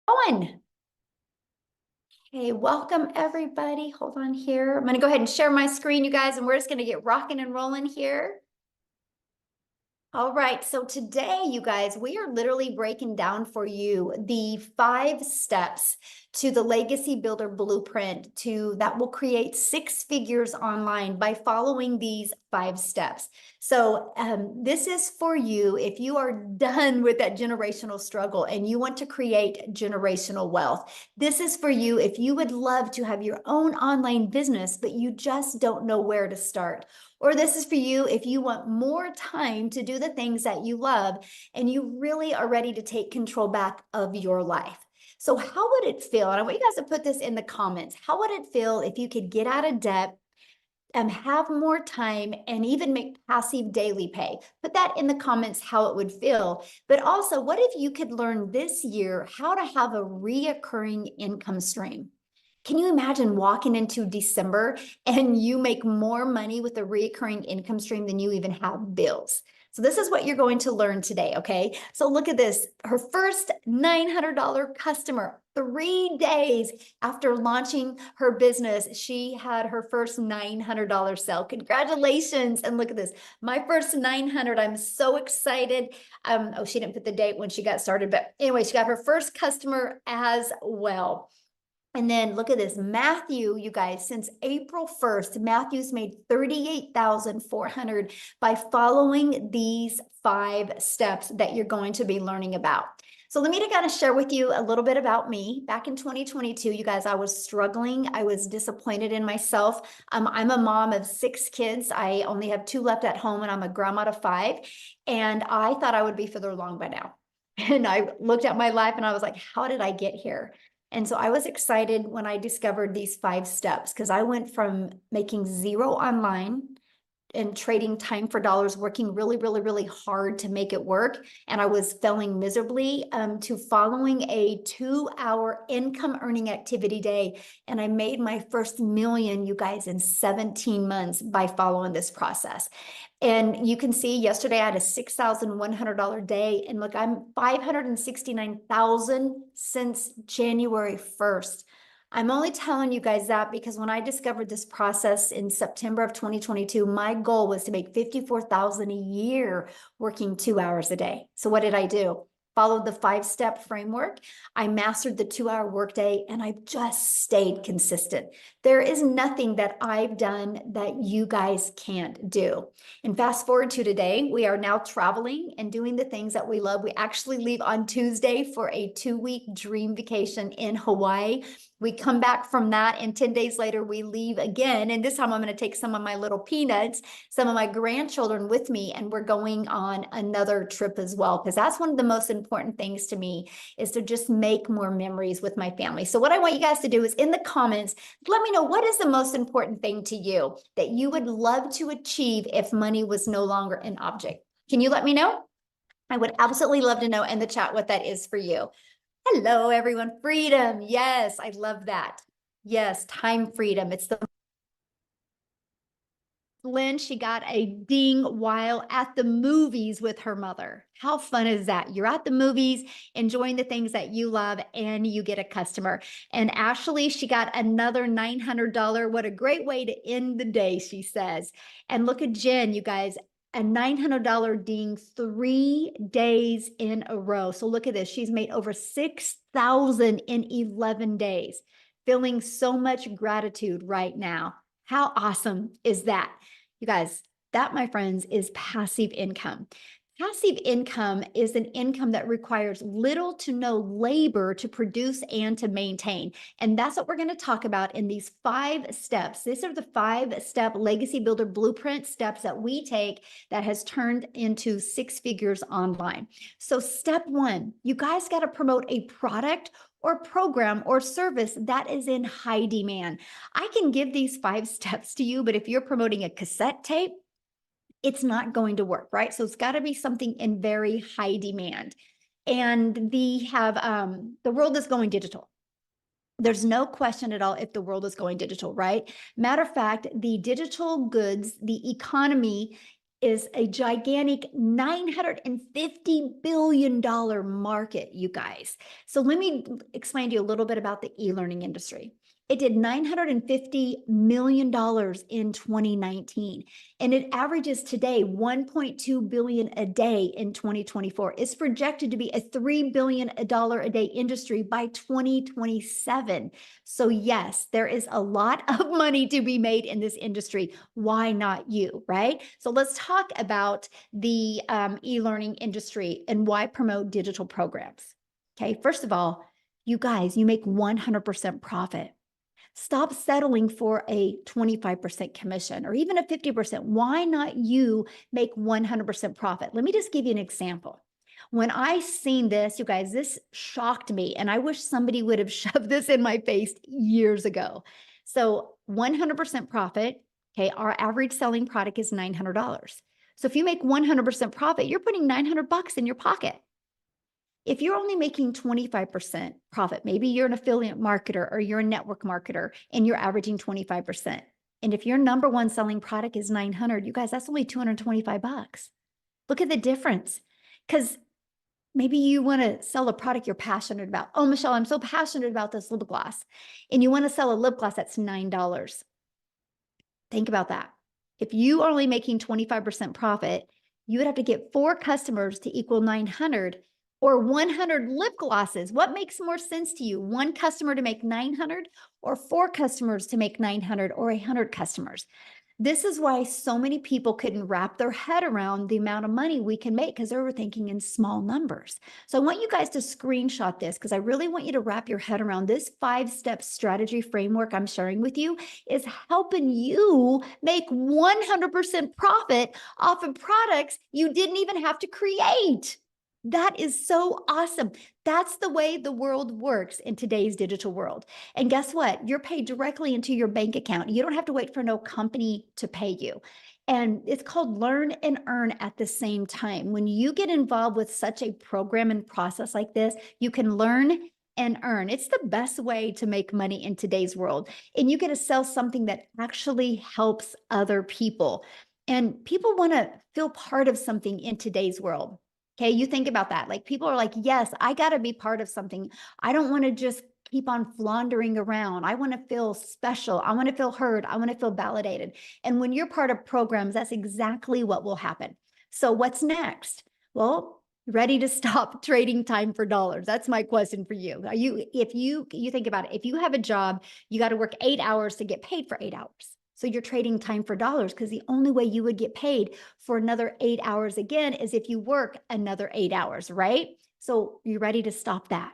Going. Hey, welcome everybody. Hold on here. I'm going to go ahead and share my screen, you guys, and we're just going to get rocking and rolling here. All right, so today, you guys, we are literally breaking down for you the 5 steps to the Legacy Builder Blueprint that will create 6 figures online by following these 5 steps. So this is for you if you are done with that generational struggle and you want to create generational wealth. This is for you if you would love to have your own online business, but you just don't know where to start. Or this is for you if you want more time to do the things that you love and you really are ready to take control back of your life. So how would it feel? And I want you guys to put this in the comments. How would it feel if you could get out of debt and have more time and even make passive daily pay? Put that in the comments how it would feel. But also, what if you could learn this year how to have a reoccurring income stream? Can you imagine walking into December and you make more money with a recurring income stream than you even have bills? So this is what you're going to learn today, okay? So look at this. Her first $900 customer, 3 days after launching her business, she had her first $900 sale. Congratulations. And look at this. My first 900. I'm so excited. Oh, she didn't put the date when she got started, but anyway, she got her first customer as well. And then look at this, Matthew, you guys, since April 1st, Matthew's made $38,400 by following these 5 steps that you're going to be learning about. So let me kind of share with you a little bit about me. Back in 2022, you guys, I was struggling. I was disappointed in myself. I'm a mom of 6 kids. I only have 2 left at home and I'm a grandma to 5. And I thought I would be further along by now. And I looked at my life and I was like, how did I get here? And so I was excited when I discovered these 5 steps because I went from making 0 online and trading time for dollars, working really, really, really hard to make it work. And I was failing miserably to following a 2-hour income earning activity day. And I made my first million, you guys, in 17 months by following this process. And you can see yesterday I had a $6,100 day. And look, I'm 569,000 since January 1st. I'm only telling you guys that because when I discovered this process in September of 2022, my goal was to make 54,000 a year working 2 hours a day. So what did I do? Followed the 5-step framework. I mastered the 2-hour workday and I've just stayed consistent. There is nothing that I've done that you guys can't do. And fast forward to today, we are now traveling and doing the things that we love. We actually leave on Tuesday for a 2-week dream vacation in Hawaii. We come back from that and 10 days later we leave again. And this time I'm going to take some of my little peanuts, some of my grandchildren with me, and we're going on another trip as well. Because that's one of the most important things to me is to just make more memories with my family. So what I want you guys to do is in the comments, let me know what is the most important thing to you that you would love to achieve if money was no longer an object. Can you let me know? I would absolutely love to know in the chat what that is for you. Hello, everyone. Freedom. Yes, I love that. Yes, time freedom. It's the Lynn, she got a ding while at the movies with her mother. How fun is that? You're at the movies, enjoying the things that you love, and you get a customer. And Ashley, she got another $900. What a great way to end the day, she says. And look at Jen, you guys, a $900 ding 3 days in a row. So look at this. She's made over 6,000 in 11 days. Feeling so much gratitude right now. How awesome is that? You guys, that, my friends, is passive income. Passive income is an income that requires little to no labor to produce and to maintain. And that's what we're going to talk about in these 5 steps. These are the 5-step Legacy Builder Blueprint steps that we take that has turned into 6 figures online. So step 1, you guys got to promote a product or program or service that is in high demand. I can give these 5 steps to you, but if you're promoting a cassette tape, it's not going to work, right? So it's got to be something in very high demand. And the world is going digital. There's no question at all if the world is going digital, right? Matter of fact, the digital goods, the economy is a gigantic $950 billion market, you guys. So let me explain to you a little bit about the e-learning industry. It did $950 million in 2019, and it averages today $1.2 billion a day in 2024. It's projected to be a $3 billion a day industry by 2027. So yes, there is a lot of money to be made in this industry. Why not you, right? So let's talk about the e-learning industry and why promote digital programs. Okay, first of all, you guys, you make 100% profit. Stop settling for a 25% commission or even a 50%. Why not you make 100% profit? Let me just give you an example. When I seen this, you guys, this shocked me, and I wish somebody would have shoved this in my face years ago. So 100% profit, okay, our average selling product is $900. So if you make 100% profit, you're putting $900 in your pocket. If you're only making 25% profit, maybe you're an affiliate marketer or you're a network marketer and you're averaging 25%. And if your number one selling product is 900, you guys, that's only 225 bucks. Look at the difference. Because maybe you want to sell a product you're passionate about. Oh, Michelle, I'm so passionate about this lip gloss. And you want to sell a lip gloss that's $9. Think about that. If you are only making 25% profit, you would have to get 4 customers to equal 900 or 100 lip glosses. What makes more sense to you? 1 customer to make 900 or 4 customers to make 900 or 100 customers? This is why so many people couldn't wrap their head around the amount of money we can make because they were thinking in small numbers. So I want you guys to screenshot this because I really want you to wrap your head around this 5-step strategy framework I'm sharing with you is helping you make 100% profit off of products you didn't even have to create. That is so awesome. That's the way the world works in today's digital world. And guess what? You're paid directly into your bank account. You don't have to wait for no company to pay you. And it's called learn and earn at the same time. When you get involved with such a program and process like this, you can learn and earn. It's the best way to make money in today's world. And you get to sell something that actually helps other people. And people want to feel part of something in today's world. Okay, you think about that. Like people are like, yes, I got to be part of something. I don't want to just keep on floundering around. I want to feel special. I want to feel heard. I want to feel validated. And when you're part of programs, that's exactly what will happen. So what's next? Well, ready to stop trading time for dollars? That's my question for you. Are you, if you think about it, if you have a job, you got to work 8 hours to get paid for 8 hours. So you're trading time for dollars because the only way you would get paid for another 8 hours again is if you work another 8 hours, right? So you're ready to stop that.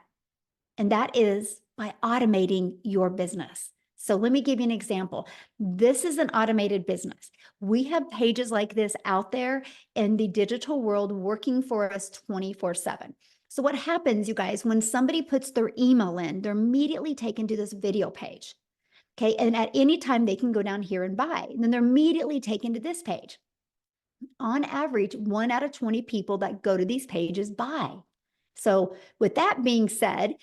And that is by automating your business. So let me give you an example. This is an automated business. We have pages like this out there in the digital world working for us 24/7. So what happens, you guys, when somebody puts their email in, they're immediately taken to this video page. Okay, and at any time they can go down here and buy. And then they're immediately taken to this page. On average, 1 out of 20 people that go to these pages buy. So with that being said,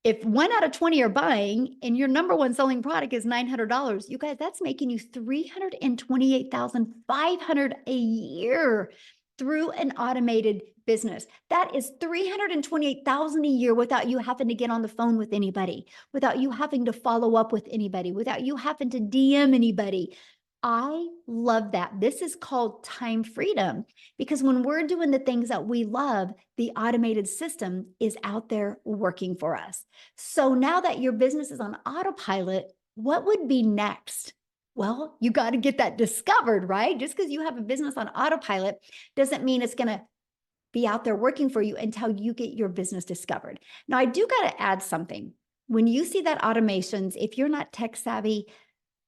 if 1 out of 20 are buying and your number one selling product is $900, you guys, that's making you $328,500 a year through an automated business. That is $328,000 a year without you having to get on the phone with anybody, without you having to follow up with anybody, without you having to DM anybody. I love that. This is called time freedom because when we're doing the things that we love, the automated system is out there working for us. So now that your business is on autopilot, what would be next? Well, you got to get that discovered, right? Just because you have a business on autopilot doesn't mean it's going to be out there working for you until you get your business discovered. Now, I do got to add something. When you see that automations, if you're not tech savvy,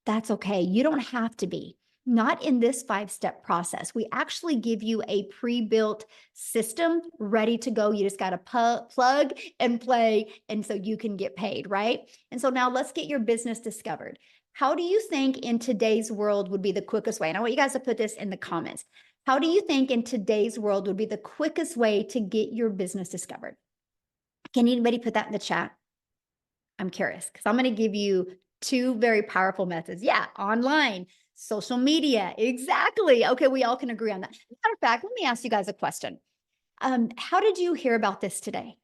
that's okay. You don't have to be. Not in this 5-step process. We actually give you a pre-built system ready to go. You just got to plug and play, and so you can get paid, right? And so now let's get your business discovered. How do you think in today's world would be the quickest way? And I want you guys to put this in the comments. How do you think in today's world would be the quickest way to get your business discovered? Can anybody put that in the chat? I'm curious because I'm going to give you 2 very powerful methods. Yeah, online. Social media, exactly. Okay, we all can agree on that. Matter of fact, let me ask you guys a question. How did you hear about this today?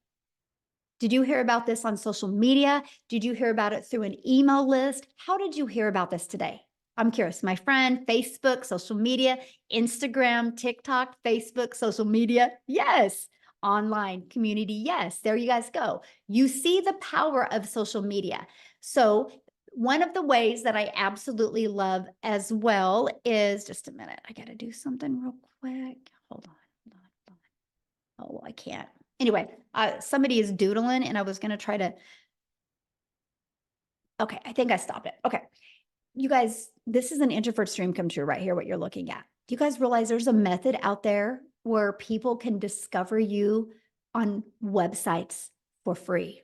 Did you hear about this on social media? Did you hear about it through an email list? How did you hear about this today? I'm curious. My friend, Facebook, social media, Instagram, TikTok, Facebook, social media. Yes. Online community. Yes. There you guys go. You see the power of social media. So one of the ways that I absolutely love as well is, just a minute, I got to do something real quick. Hold on. Oh, I can't. Anyway, somebody is doodling and I was going to try to, okay, I think I stopped it. Okay. You guys, this is an introvert's dream come true right here, what you're looking at. Do you guys realize there's a method out there where people can discover you on websites for free?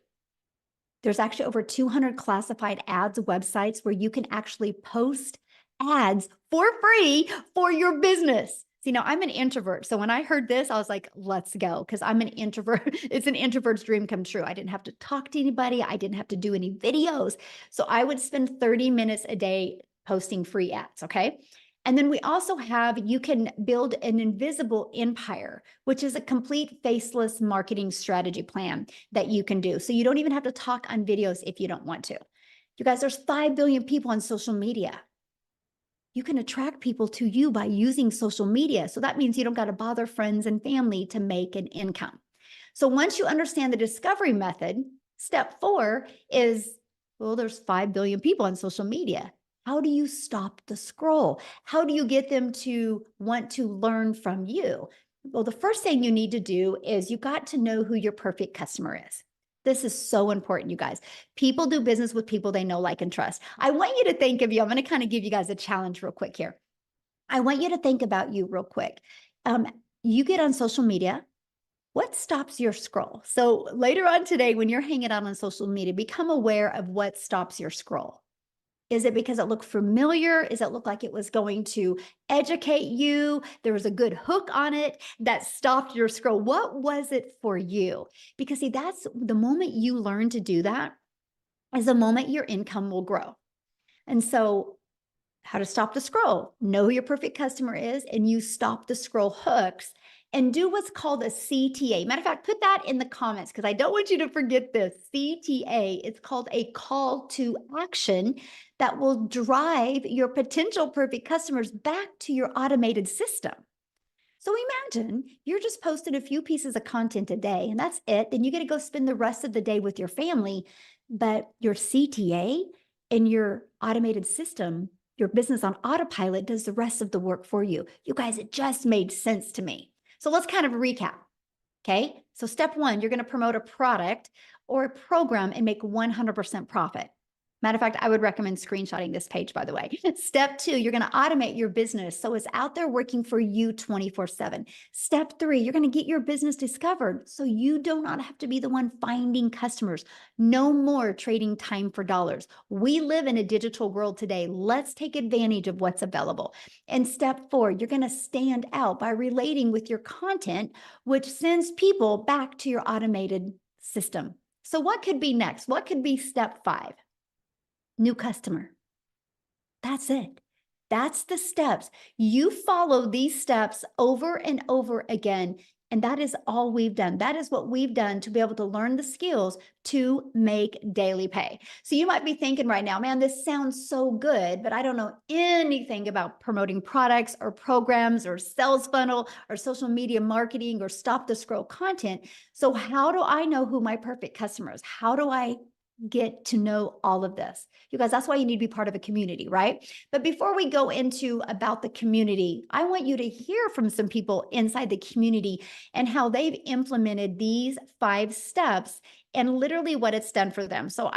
There's actually over 200 classified ads websites where you can actually post ads for free for your business. See, now I'm an introvert. So when I heard this, I was like, let's go, because I'm an introvert. It's an introvert's dream come true. I didn't have to talk to anybody. I didn't have to do any videos. So I would spend 30 minutes a day posting free ads, okay? And then we also have, you can build an invisible empire, which is a complete faceless marketing strategy plan that you can do. So you don't even have to talk on videos if you don't want to. You guys, there's 5 billion people on social media. You can attract people to you by using social media. So that means you don't got to bother friends and family to make an income. So once you understand the discovery method, step 4 is, well, there's 5 billion people on social media. How do you stop the scroll? How do you get them to want to learn from you? Well, the first thing you need to do is you got to know who your perfect customer is. This is so important, you guys. People do business with people they know, like, and trust. I want you to think of you. I'm going to kind of give you guys a challenge real quick here. I want you to think about you real quick. You get on social media. What stops your scroll? So later on today, when you're hanging out on social media, become aware of what stops your scroll. Is it because it looked familiar? Does it look like it was going to educate you? There was a good hook on it that stopped your scroll. What was it for you? Because see, that's the moment you learn to do that is the moment your income will grow. And so how to stop the scroll, know who your perfect customer is, and you stop the scroll hooks and do what's called a CTA. Matter of fact, put that in the comments because I don't want you to forget this. CTA, it's called a call to action that will drive your potential perfect customers back to your automated system. So imagine you're just posting a few pieces of content a day and that's it. Then you get to go spend the rest of the day with your family, but your CTA and your automated system, your business on autopilot, does the rest of the work for you. You guys, it just made sense to me. So let's kind of recap. Okay. So step 1, you're going to promote a product or a program and make 100% profit. Matter of fact, I would recommend screenshotting this page, by the way. Step 2, you're going to automate your business so it's out there working for you 24/7. Step 3, you're going to get your business discovered so you do not have to be the one finding customers. No more trading time for dollars. We live in a digital world today. Let's take advantage of what's available. And step 4, you're going to stand out by relating with your content, which sends people back to your automated system. So what could be next? What could be step 5? New customer. That's it. That's the steps. You follow these steps over and over again. And that is all we've done. That is what we've done to be able to learn the skills to make daily pay. So you might be thinking right now, man, this sounds so good, but I don't know anything about promoting products or programs or sales funnel or social media marketing or stop the scroll content. So how do I know who my perfect customer is? How do I get to know all of this? You guys, that's why you need to be part of a community, right? But before we go into about the community, I want you to hear from some people inside the community and how they've implemented these 5 steps and literally what it's done for them. So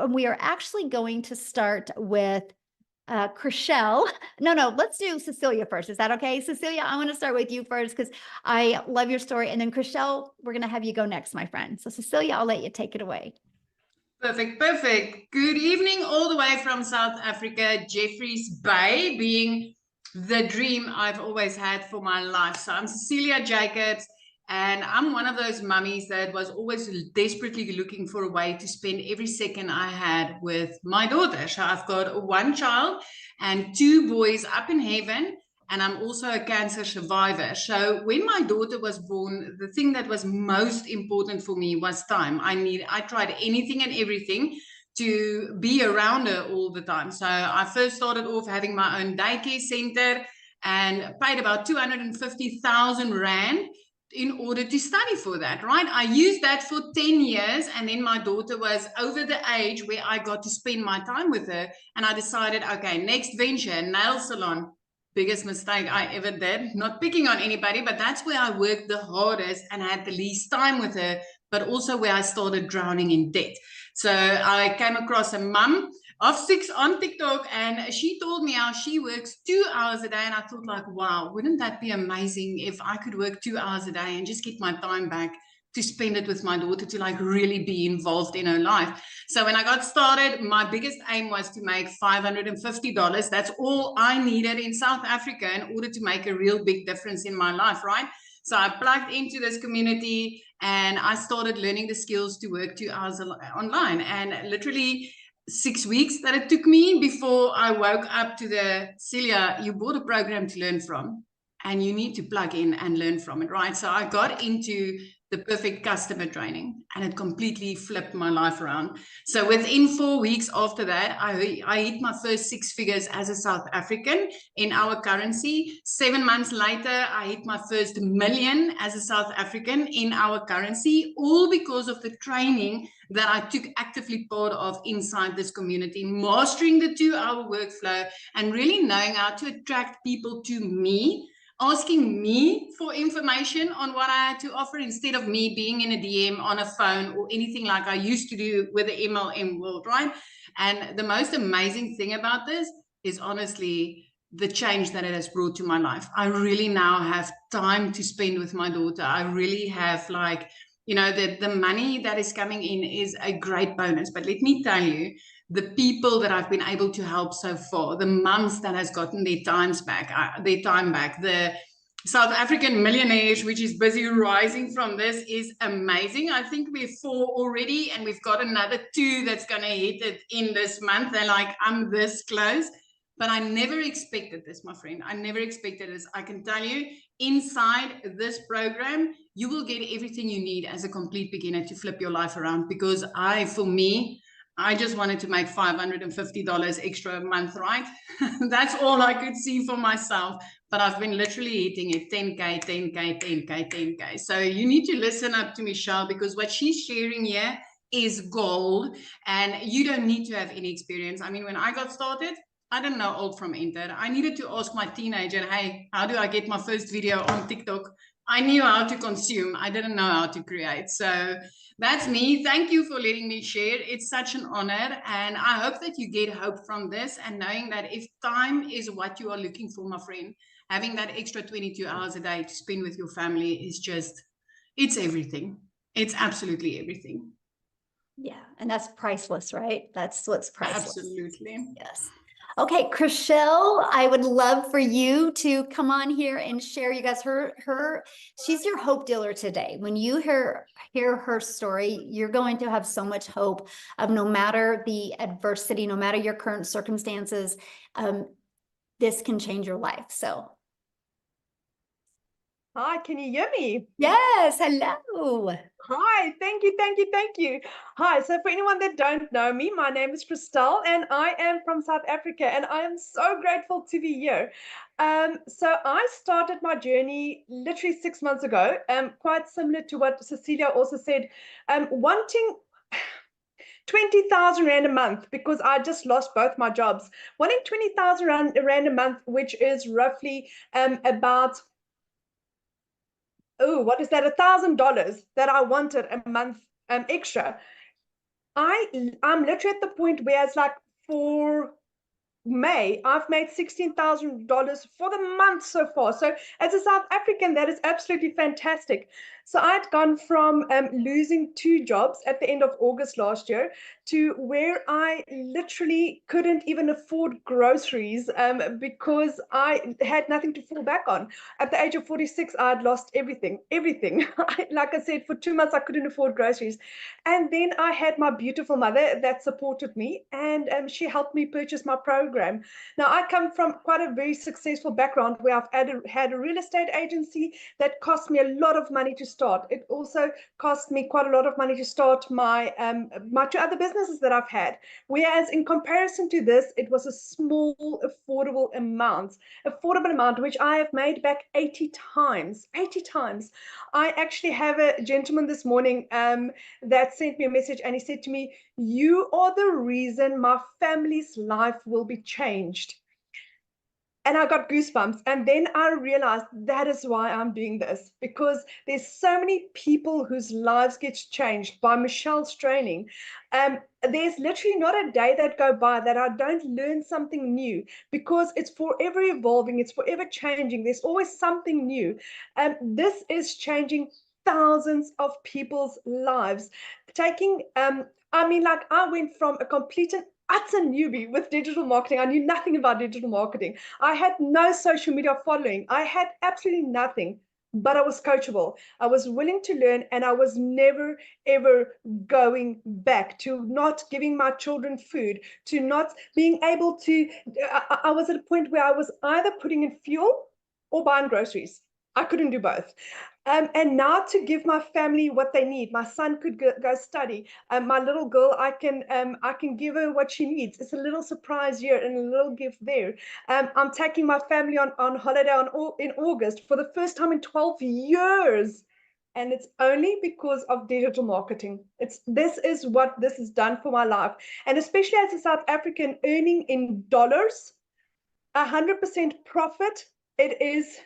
we are actually going to start with Chriselle. No, let's do Cecilia first. Is that okay? Cecilia, I want to start with you first because I love your story. And then Chriselle, we're going to have you go next, my friend. So Cecilia, I'll let you take it away. Perfect. Good evening, all the way from South Africa, Jeffreys Bay, being the dream I've always had for my life. So I'm Cecilia Jacobs, And I'm one of those mummies that was always desperately looking for a way to spend every second I had with my daughter. So I've got one child and two boys up in heaven. And I'm also a cancer survivor. So when my daughter was born, the thing that was most important for me was time. I tried anything and everything to be around her all the time. So I first started off having my own daycare center and paid about 250,000 Rand in order to study for that, right? I used that for 10 years, and then my daughter was over the age where I got to spend my time with her, and I decided, okay, next venture, nail salon. Biggest mistake I ever did. Not picking on anybody, but that's where I worked the hardest and had the least time with her, but also where I started drowning in debt. So I came across a mum of 6 on TikTok, and she told me how she works 2 hours a day. And I thought, like, wow, wouldn't that be amazing if I could work 2 hours a day and just get my time back to spend it with my daughter, to like really be involved in her life. So when I got started, my biggest aim was to make $550. That's all I needed in South Africa in order to make a real big difference in my life, right? So I plugged into this community and I started learning the skills to work 2 hours online. And literally 6 weeks that it took me before I woke up to the, Celia, you bought a program to learn from and you need to plug in and learn from it, right? So I got into the perfect customer training and it completely flipped my life around. So within 4 weeks after that, I hit my first 6 figures as a South African in our currency. 7 months later, I hit my first million as a South African in our currency, all because of the training that I took actively part of inside this community, mastering the 2-hour workflow and really knowing how to attract people to me, asking me for information on what I had to offer instead of me being in a DM on a phone or anything like I used to do with the MLM world, right? And the most amazing thing about this is honestly the change that it has brought to my life. I really now have time to spend with my daughter. I really have like, you know, the money that is coming in is a great bonus. But let me tell you, the people that I've been able to help so far, the moms that has gotten their time back, the South African millionaires, which is busy rising from this, is amazing. I think we're 4 already, and we've got another 2 that's going to hit it in this month. They're like, I'm this close. But I never expected this, my friend. I never expected this. I can tell you, inside this program, you will get everything you need as a complete beginner to flip your life around. Because for me, I just wanted to make $550 extra a month, right? That's all I could see for myself. But I've been literally hitting it 10K, 10K, 10K, 10K. So you need to listen up to Michelle, because what she's sharing here is gold, and you don't need to have any experience. I mean, when I got started, I didn't know alt from enter. I needed to ask my teenager, hey, how do I get my first video on TikTok? I knew how to consume. I didn't know how to create. So that's me. Thank you for letting me share. It's such an honor. And I hope that you get hope from this, and knowing that if time is what you are looking for, my friend, having that extra 22 hours a day to spend with your family is just, it's everything. It's absolutely everything. Yeah, and that's priceless, right? That's what's priceless. Absolutely. Yes. Okay, Chriselle, I would love for you to come on here and share. You guys, she's your hope dealer today. When you hear her story, you're going to have so much hope of, no matter the adversity, no matter your current circumstances, this can change your life. So. Hi, can you hear me? Yes, hello. Hi, thank you, thank you, thank you. Hi, so for anyone that don't know me, my name is Chriselle and I am from South Africa, and I am so grateful to be here. So I started my journey literally 6 months ago, quite similar to what Cecilia also said, wanting 20,000 Rand a month, because I just lost both my jobs. Wanting 20,000 Rand a month, which is roughly about, oh, what is that? $1,000 that I wanted a month extra. I'm literally at the point where it's like, for May, I've made $16,000 for the month so far. So as a South African, that is absolutely fantastic. So I'd gone from losing 2 jobs at the end of August last year to where I literally couldn't even afford groceries because I had nothing to fall back on. At the age of 46, I had lost everything. Like I said, for 2 months, I couldn't afford groceries. And then I had my beautiful mother that supported me, and she helped me purchase my program. Now, I come from quite a very successful background where I've had a real estate agency that cost me a lot of money to start. It also cost me quite a lot of money to start my 2 other businesses that I've had. Whereas in comparison to this, it was a small, affordable amount, which I have made back 80 times. 80 times. I actually have a gentleman this morning that sent me a message, and he said to me, "You are the reason my family's life will be changed." And I got goosebumps. And then I realized that is why I'm doing this, because there's so many people whose lives get changed by Michelle's training. There's literally not a day that go by that I don't learn something new, because it's forever evolving, it's forever changing. There's always something new. This is changing thousands of people's lives. I went from a complete and utter newbie with digital marketing. I knew nothing about digital marketing. I had no social media following. I had absolutely nothing, but I was coachable. I was willing to learn, and I was never, ever going back to not giving my children food, to not being able to. I was at a point where I was either putting in fuel or buying groceries. I couldn't do both. And now to give my family what they need. My son could go study. My little girl, I can give her what she needs. It's a little surprise here and a little gift there. I'm taking my family on holiday in August for the first time in 12 years. And it's only because of digital marketing. This is what this has done for my life. And especially as a South African, earning in dollars, 100% profit, it is.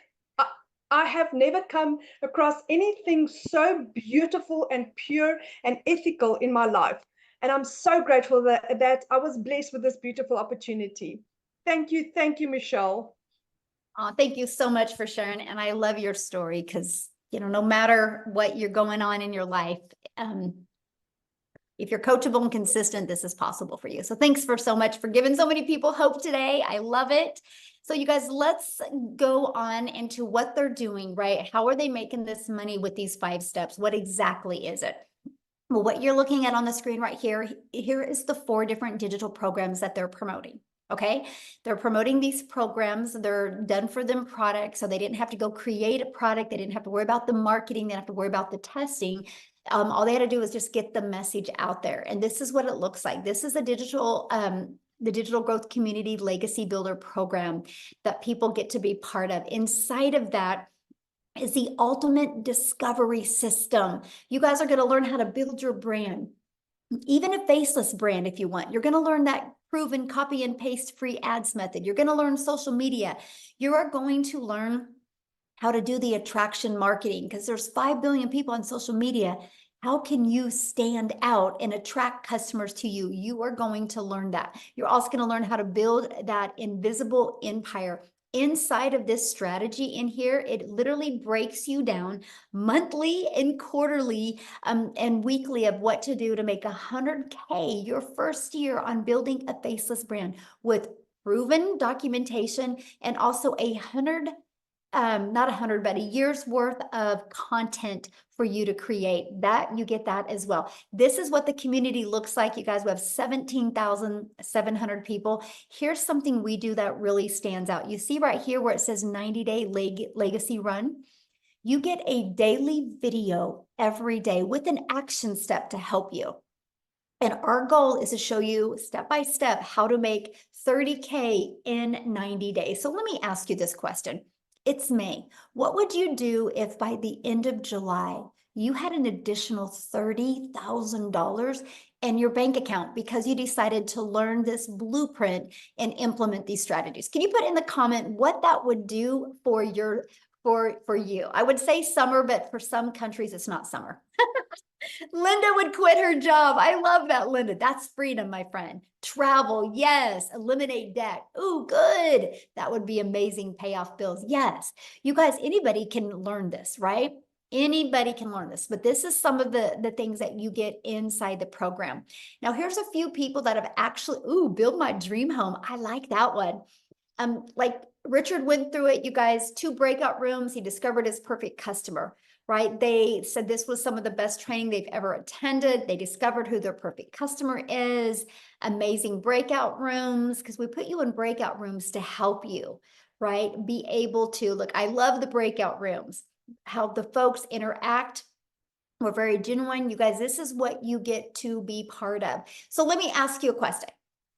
I have never come across anything so beautiful and pure and ethical in my life. And I'm so grateful that I was blessed with this beautiful opportunity. Thank you, Michelle. Oh, thank you so much for sharing. And I love your story because, no matter what you're going on in your life, if you're coachable and consistent, this is possible for you. So thanks so much for giving so many people hope today. I love it. So you guys, let's go on into what they're doing, right? How are they making this money with these 5 steps? What exactly is it? Well, what you're looking at on the screen right here is the 4 different digital programs that they're promoting. Okay, they're promoting these programs. They're done for them products. So they didn't have to go create a product. They didn't have to worry about the marketing. They didn't have to worry about the testing. All they had to do was just get the message out there. And this is what it looks like. This is a the Digital Growth Community Legacy Builder program that people get to be part of. Inside of that is the ultimate discovery system. You guys are going to learn how to build your brand, even a faceless brand if you want. You're going to learn that proven copy and paste free ads method. You're going to learn social media. You are going to learn how to do the attraction marketing, because there's 5 billion people on social media. How can you stand out and attract customers to you? You are going to learn that. You're also going to learn how to build that invisible empire. Inside of this strategy in here, it literally breaks you down monthly and quarterly and weekly of what to do to make 100K your first year on building a faceless brand with proven documentation, and also not 100, but a year's worth of content for you to create. That you get that as well. This is what the community looks like. You guys, we have 17,700 people. Here's something we do that really stands out. You see right here where it says 90-day legacy run. You get a daily video every day with an action step to help you. And our goal is to show you step by step how to make 30K in 90 days. So let me ask you this question. It's May. What would you do if by the end of July, you had an additional $30,000 in your bank account because you decided to learn this blueprint and implement these strategies? Can you put in the comment what that would do for you? I would say summer, but for some countries, it's not summer. Linda would quit her job. I love that, Linda. That's freedom, my friend. Travel, yes. Eliminate debt. Ooh, good. That would be amazing. Pay off bills. Yes. You guys, anybody can learn this, right? Anybody can learn this, but this is some of the things that you get inside the program. Now, here's a few people that have actually, build my dream home. I like that one. Like Richard went through it, you guys, 2 breakout rooms. He discovered his perfect customer, right? They said this was some of the best training they've ever attended. They discovered who their perfect customer is. Amazing breakout rooms, because we put you in breakout rooms to help you, right? Be able to, look, I love the breakout rooms, how the folks interact. We're very genuine. You guys, this is what you get to be part of. So let me ask you a question.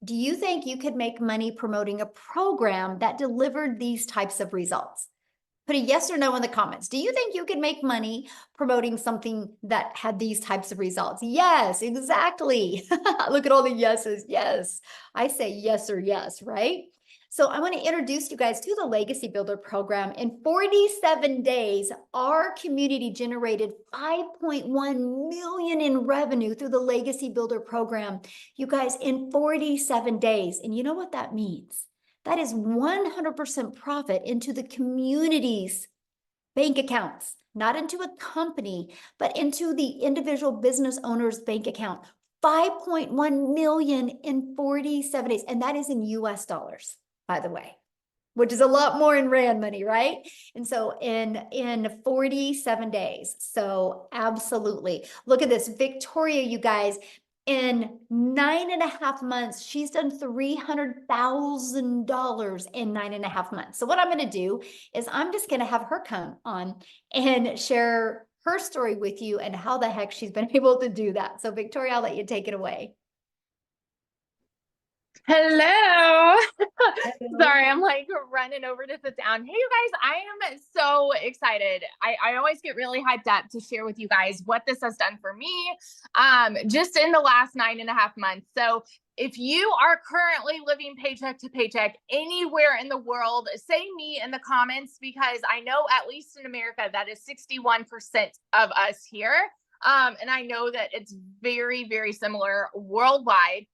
Do you think you could make money promoting a program that delivered these types of results? Put a yes or no in the comments. Do you think you could make money promoting something that had these types of results? Yes, exactly. Look at all the yeses. Yes, I say yes or yes, right? So I want to introduce you guys to the Legacy Builder program. In 47 days, our community generated 5.1 million in revenue through the Legacy Builder program. You guys, in 47 days. And you know what that means? That is 100% profit into the community's bank accounts, not into a company, but into the individual business owner's bank account. 5.1 million in 47 days. And that is in US dollars, by the way, which is a lot more in Rand money, right? And so in 47 days. So absolutely. Look at this. Victoria, you guys, in 9.5 months, she's done $300,000 in 9.5 months. So what I'm going to do is I'm just going to have her come on and share her story with you and how the heck she's been able to do that. So Victoria, I'll let you take it away. Hello. Sorry, I'm like running over to sit down. Hey, you guys, I am so excited. I always get really hyped up to share with you guys what this has done for me just in the last 9.5 months. So if you are currently living paycheck to paycheck anywhere in the world, say me in the comments, because I know at least in America, that is 61% of us here. And I know that it's very, very similar worldwide.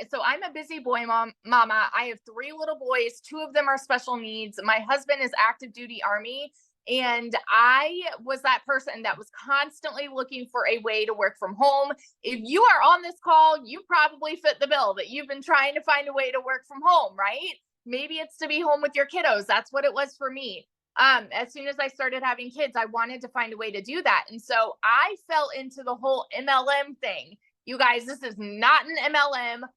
So I'm a busy boy mama. I have 3 little boys. 2 of them are special needs. My husband is active duty Army. And I was that person that was constantly looking for a way to work from home. If you are on this call, you probably fit the bill that you've been trying to find a way to work from home, right? Maybe it's to be home with your kiddos. That's what it was for me. As soon as I started having kids, I wanted to find a way to do that. And so I fell into the whole MLM thing. You guys, this is not an MLM.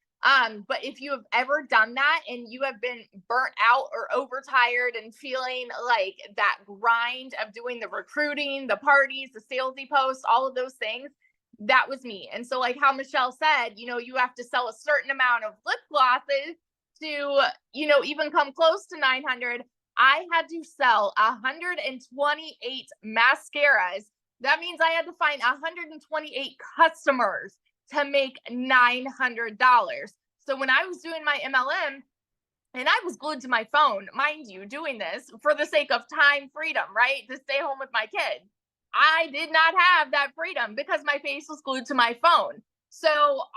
But if you have ever done that and you have been burnt out or overtired and feeling like that grind of doing the recruiting, the parties, the salesy posts, all of those things, that was me. And so like how Michelle said, you have to sell a certain amount of lip glosses to, even come close to 900. I had to sell 128 mascaras. That means I had to find 128 customers to make $900. So when I was doing my MLM, and I was glued to my phone, mind you, doing this for the sake of time freedom, right? To stay home with my kid. I did not have that freedom because my face was glued to my phone. So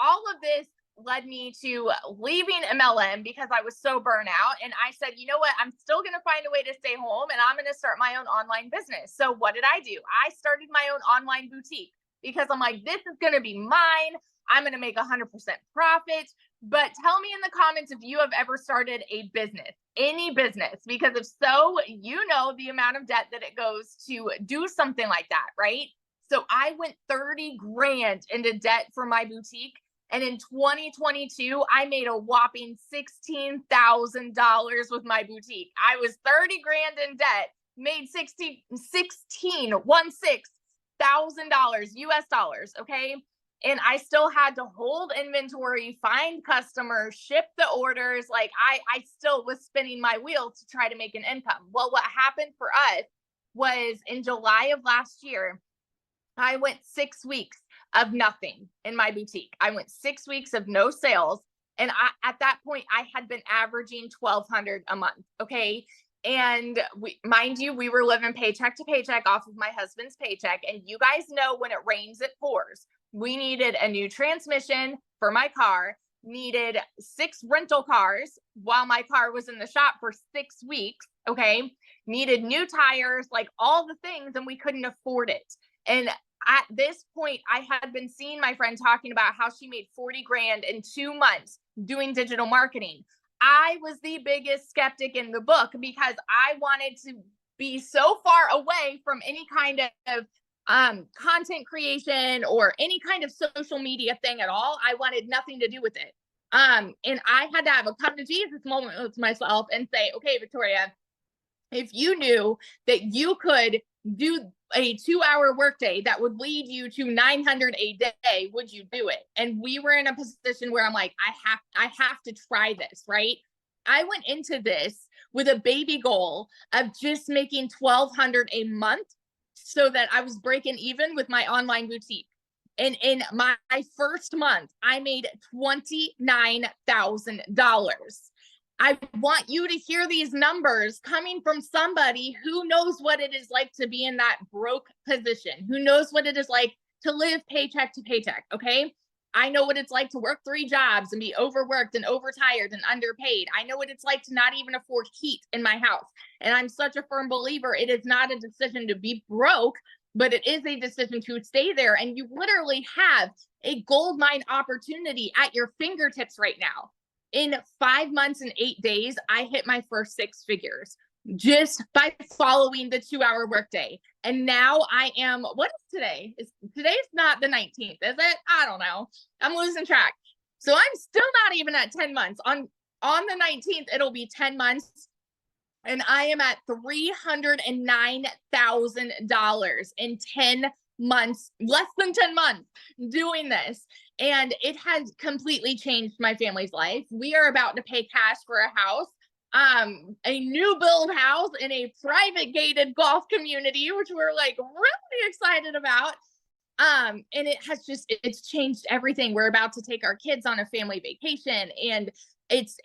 all of this led me to leaving MLM because I was so burnt out. And I said, you know what? I'm still going to find a way to stay home and I'm going to start my own online business. So what did I do? I started my own online boutique. Because I'm like, this is going to be mine. I'm going to make 100% profit. But tell me in the comments if you have ever started a business, any business, because if so, you know the amount of debt that it goes to do something like that, right? So I went 30 grand into debt for my boutique. And in 2022, I made a whopping $16,000 with my boutique. I was 30 grand in debt, made $16,000 US dollars, okay? And I still had to hold inventory, find customers, ship the orders. Like I still was spinning my wheel to try to make an income. Well, what happened for us was in July of last year, I went 6 weeks of nothing in my boutique. I went 6 weeks of no sales. And at that point, I had been averaging $1,200 a month, okay? And mind you, we were living paycheck to paycheck off of my husband's paycheck. And you guys know when it rains, it pours. We needed a new transmission for my car, needed 6 rental cars while my car was in the shop for 6 weeks. Okay. needed new tires, like all the things, and we couldn't afford it. And at this point, I had been seeing my friend talking about how she made 40 grand in 2 months doing digital marketing. I was the biggest skeptic in the book because I wanted to be so far away from any kind of content creation or any kind of social media thing at all. I wanted nothing to do with it. And I had to have a come to Jesus moment with myself and say, okay, Victoria, if you knew that you could do a 2-hour workday that would lead you to 900 a day, would you do it? And we were in a position where I'm like, I have to try this, right? I went into this with a baby goal of just making 1,200 a month so that I was breaking even with my online boutique. And in my first month, I made $29,000. I want you to hear these numbers coming from somebody who knows what it is like to be in that broke position, who knows what it is like to live paycheck to paycheck. Okay. I know what it's like to work 3 jobs and be overworked and overtired and underpaid. I know what it's like to not even afford heat in my house. And I'm such a firm believer, it is not a decision to be broke, but it is a decision to stay there. And you literally have a gold mine opportunity at your fingertips right now. In 5 months and 8 days, I hit my first 6 figures just by following the 2-hour workday. And now I am, what is today? Today's not the 19th, is it? I don't know. I'm losing track. So I'm still not even at 10 months. On the 19th, it'll be 10 months. And I am at $309,000 in 10 months, less than 10 months doing this. And it has completely changed my family's life. We are about to pay cash for a house, a new build house in a private gated golf community, which we're like really excited about. And it's changed everything. We're about to take our kids on a family vacation, and it's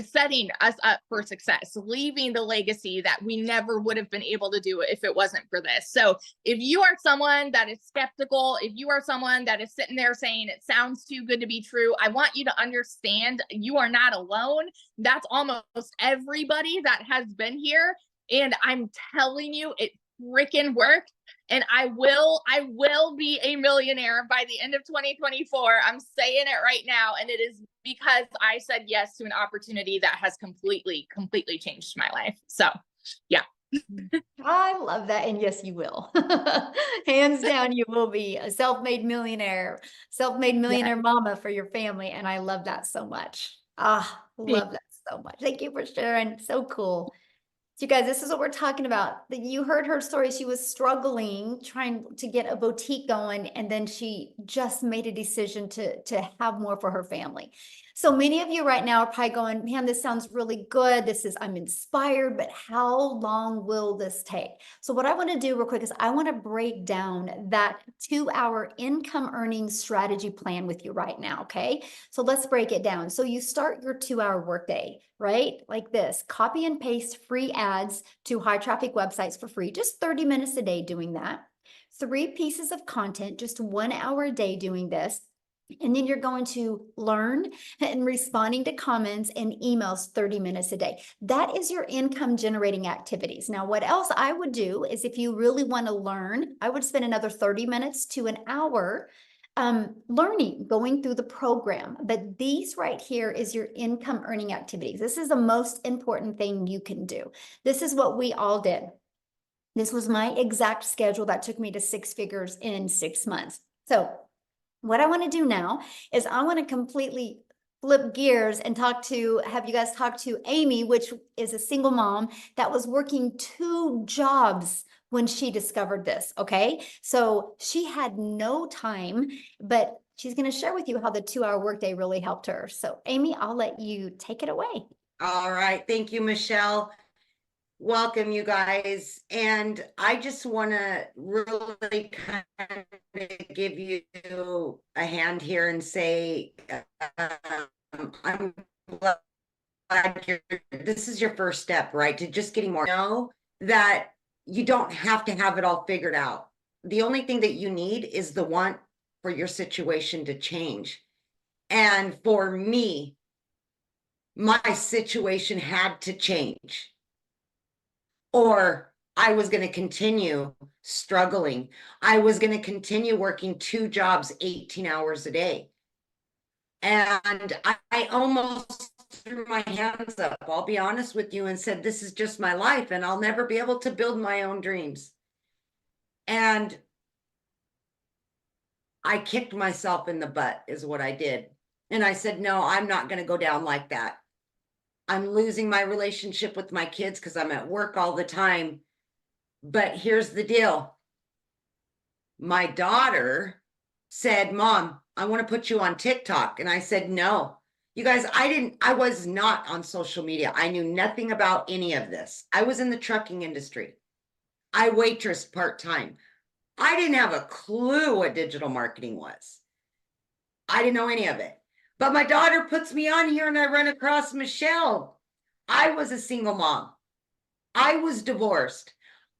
setting us up for success, leaving the legacy that we never would have been able to do if it wasn't for this. So if you are someone that is skeptical, if you are someone that is sitting there saying it sounds too good to be true, I want you to understand you are not alone. That's almost everybody that has been here. And I'm telling you, it freaking worked. And I will be a millionaire by the end of 2024. I'm saying it right now. And it is because I said yes to an opportunity that has completely changed my life. So yeah. I love that. And yes, you will. Hands down, you will be a self-made millionaire mama for your family. And I love that so much. Love that so much. Thank you for sharing. So cool. So you guys, this is what we're talking about. You heard her story. She was struggling, trying to get a boutique going, and then she just made a decision to have more for her family. So many of you right now are probably going, man, this sounds really good. I'm inspired, but how long will this take? So what I want to do real quick is I want to break down that 2-hour income earning strategy plan with you right now. Okay. So let's break it down. So you start your 2-hour workday, right? Like this, copy and paste free ads to high traffic websites for free, just 30 minutes a day doing that. 3 pieces of content, just 1 hour a day doing this. And then you're going to learn and responding to comments and emails 30 minutes a day. That is your income generating activities. Now, what else I would do is if you really want to learn, I would spend another 30 minutes to an hour learning, going through the program. But these right here is your income earning activities. This is the most important thing you can do. This is what we all did. This was my exact schedule that took me to 6 figures in 6 months. So what I want to do now is I want to completely flip gears and have you guys talk to Amy, which is a single mom that was working 2 jobs when she discovered this. Okay. So she had no time, but she's going to share with you how the 2-hour workday really helped her. So Amy, I'll let you take it away. All right. Thank you, Michelle. Welcome, you guys. And I just want to really kind of give you a hand here and say, I'm glad this is your first step, right? To just getting more. Know that you don't have to have it all figured out. The only thing that you need is the want for your situation to change. And for me, my situation had to change. or I was going to continue struggling. I was going to continue working 2 jobs, 18 hours a day. And I almost threw my hands up, I'll be honest with you, and said, this is just my life and I'll never be able to build my own dreams. And I kicked myself in the butt is what I did. And I said, no, I'm not going to go down like that. I'm losing my relationship with my kids because I'm at work all the time. But here's the deal. My daughter said, Mom, I want to put you on TikTok. And I said, no. You guys, I was not on social media. I knew nothing about any of this. I was in the trucking industry. I waitressed part-time. I didn't have a clue what digital marketing was. I didn't know any of it. But my daughter puts me on here and I run across Michelle. I was a single mom. I was divorced.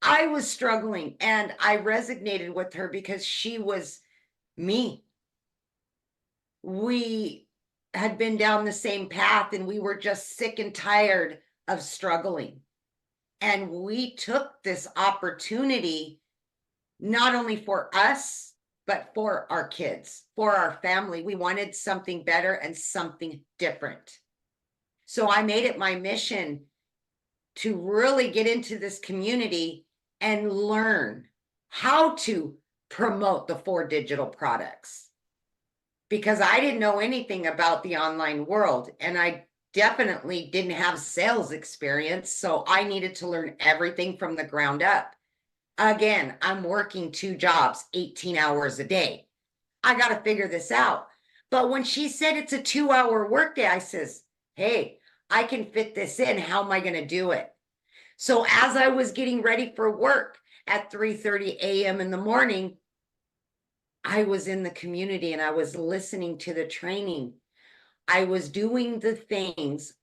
I was struggling and I resonated with her because she was me. We had been down the same path and we were just sick and tired of struggling. And we took this opportunity not only for us, but for our kids, for our family. We wanted something better and something different. So I made it my mission to really get into this community and learn how to promote the 4 digital products. Because I didn't know anything about the online world and I definitely didn't have sales experience. So I needed to learn everything from the ground up. Again, I'm working 2 jobs, 18 hours a day. I got to figure this out. But when she said it's a 2-hour workday, I says, hey, I can fit this in. How am I going to do it? So as I was getting ready for work at 3:30 a.m. in the morning, I was in the community and I was listening to the training. I was doing the things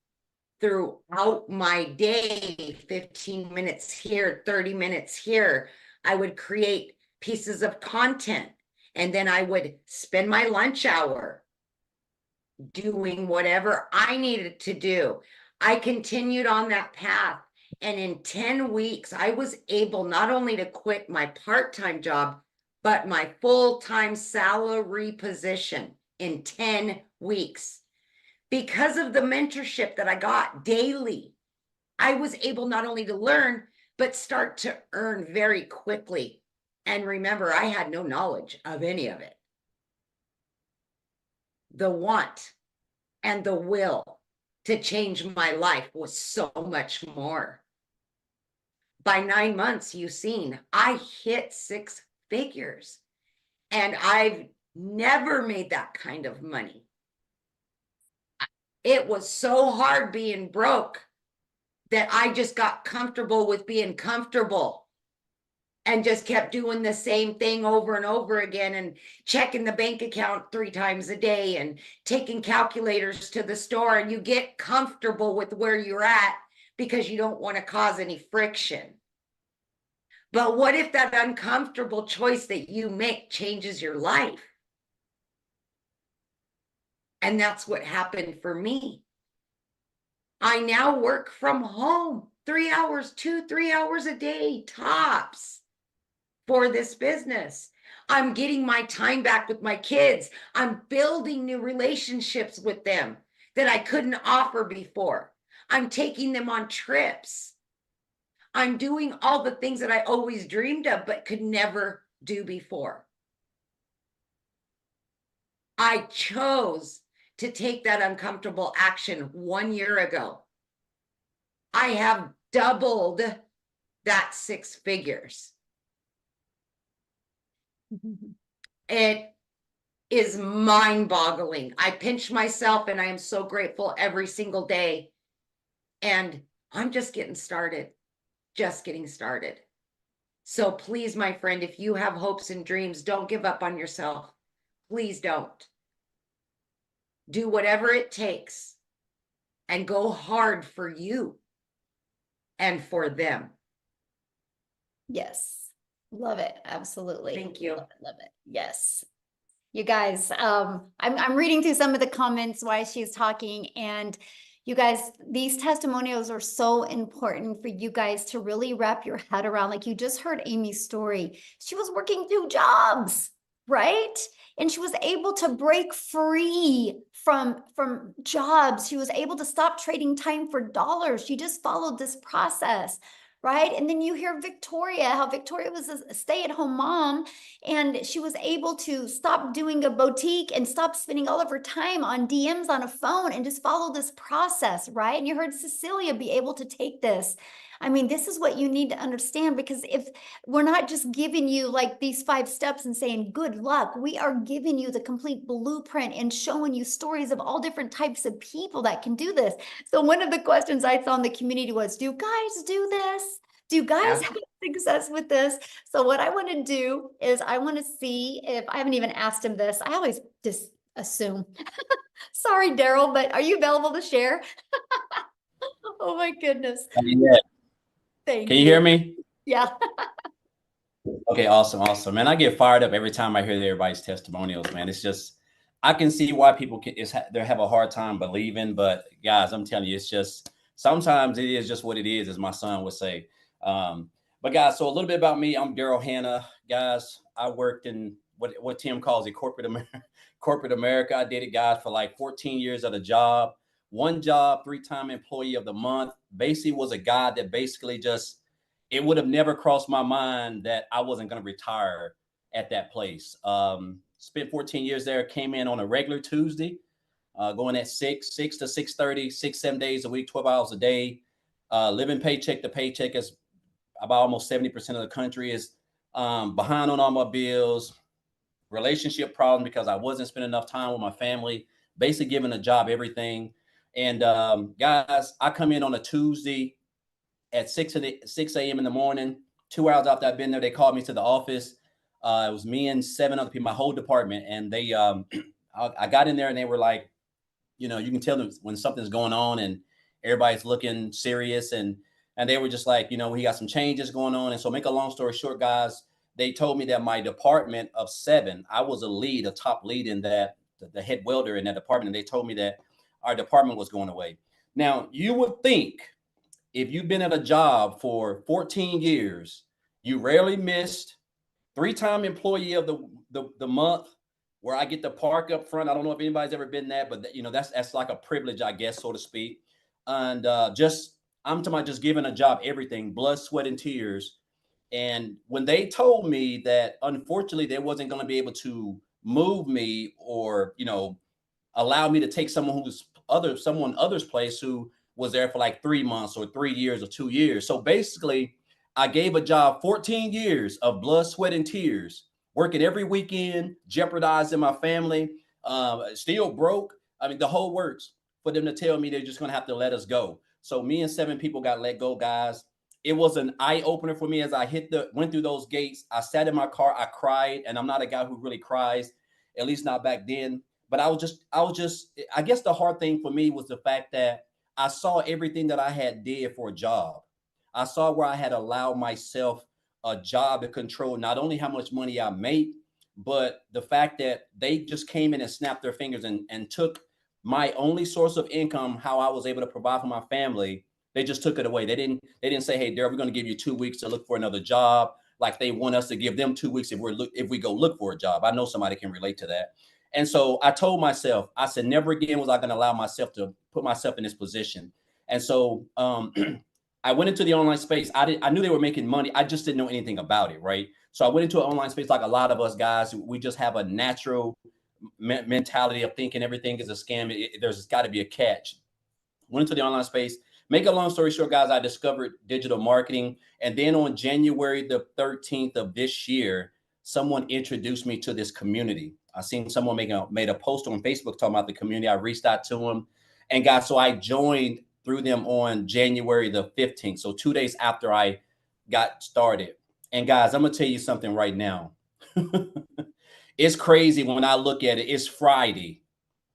throughout my day, 15 minutes here, 30 minutes here. I would create pieces of content and then I would spend my lunch hour doing whatever I needed to do. I continued on that path. And in 10 weeks, I was able not only to quit my part-time job, but my full-time salary position in 10 weeks. Because of the mentorship that I got daily, I was able not only to learn, but start to earn very quickly. And remember, I had no knowledge of any of it. The want and the will to change my life was so much more. By 9 months, you've seen, I hit 6 figures. And I've never made that kind of money. It was so hard being broke that I just got comfortable with being comfortable and just kept doing the same thing over and over again and checking the bank account 3 times a day and taking calculators to the store. And you get comfortable with where you're at because you don't want to cause any friction. But what if that uncomfortable choice that you make changes your life? And that's what happened for me. I now work from home 3 hours, 2-3 hours a day, tops, for this business. I'm getting my time back with my kids. I'm building new relationships with them that I couldn't offer before. I'm taking them on trips. I'm doing all the things that I always dreamed of, but could never do before. I chose to take that uncomfortable action 1 year ago. I have doubled that 6 figures. It is mind-boggling. I pinch myself and I am so grateful every single day. And I'm just getting started, just getting started. So please, my friend, if you have hopes and dreams, don't give up on yourself. Please don't. Do whatever it takes and go hard for you and for them. Yes. Love it. Absolutely. Thank you. Love it. Love it. Yes. You guys, I'm reading through some of the comments while she's talking, and You guys, these testimonials are so important for you guys to really wrap your head around. Like you just heard Amy's story. She was working 2 jobs, right? And she was able to break free from jobs. She was able to stop trading time for dollars. She just followed this process, right? And then you hear Victoria, how Victoria was a stay-at-home mom, and she was able to stop doing a boutique and stop spending all of her time on DMs on a phone and just follow this process, right? And you heard Cecilia be able to take this. I mean, this is what you need to understand, because if we're not just giving you like these 5 steps and saying good luck, we are giving you the complete blueprint and showing you stories of all different types of people that can do this. So one of the questions I saw in the community was, do guys do this? Do you guys have success with this? So what I want to do is I want to see if, I haven't even asked him this. I always just assume. Sorry, Daryl, but are you available to share? Oh my goodness. Yeah. Thank Can you hear me? Yeah. Okay, awesome, awesome. Man, I get fired up every time I hear everybody's testimonials, man. It's just, I can see why people they have a hard time believing, but guys, I'm telling you, it's just, sometimes it is just what it is, as my son would say. But guys, so a little bit about me. I'm Daryl Hanna. Guys, I worked in what Tim calls it, corporate America. I did it, guys, for like 14 years at a job. One job, 3-time employee of the month. Basically was a guy that basically just, it would have never crossed my mind that I wasn't going to retire at that place. Spent 14 years there, came in on a regular Tuesday, going at 6 to 6:30, 6-7 days a week, 12 hours a day, living paycheck to paycheck. As about almost 70% of the country is behind on all my bills, relationship problems because I wasn't spending enough time with my family, basically giving a job everything. And guys, I come in on a Tuesday at 6 a.m. in the morning. 2 hours after I've been there, they called me to the office. It was me and 7 other people, my whole department. And they, I got in there and they were like, you know, you can tell them when something's going on and everybody's looking serious. And they were just like, you know, we got some changes going on. And so make a long story short, guys, they told me that my department of 7, I was a top lead in that, the head welder in that department. And they told me that our department was going away. Now, you would think if you've been at a job for 14 years, you rarely missed, 3-time employee of the month, where I get to park up front. I don't know if anybody's ever been that, but you know, that's like a privilege, I guess, so to speak. And I'm talking about just giving a job, everything, blood, sweat, and tears. And when they told me that, unfortunately, they wasn't going to be able to move me or, you know, allow me to take someone other's place who was there for like 3 months or 3 years or 2 years. So basically, I gave a job 14 years of blood, sweat, and tears, working every weekend, jeopardizing my family, still broke. I mean, the whole works, for them to tell me they're just going to have to let us go. So me and 7 people got let go, guys. It was an eye opener for me as I went through those gates. I sat in my car, I cried, and I'm not a guy who really cries, at least not back then. But I guess the hard thing for me was the fact that I saw everything that I had did for a job. I saw where I had allowed myself a job to control not only how much money I make, but the fact that they just came in and snapped their fingers and took my only source of income, how I was able to provide for my family. They just took it away. They didn't say, hey, Daryl, we're going to give you 2 weeks to look for another job. Like they want us to give them 2 weeks if we go look for a job. I know somebody can relate to that. And so I told myself, I said, never again was I going to allow myself to put myself in this position. And so I went into the online space. I knew they were making money. I just didn't know anything about it, right? So I went into an online space like a lot of us guys. We just have a natural mentality of thinking everything is a scam. There's got to be a catch. Went into the online space. Make a long story short, guys, I discovered digital marketing. And then on January the 13th of this year, someone introduced me to this community. I seen someone made a post on Facebook talking about the community. I reached out to them. And guys, so I joined through them on January the 15th. So 2 days after I got started. And guys, I'm going to tell you something right now. It's crazy when I look at it. It's Friday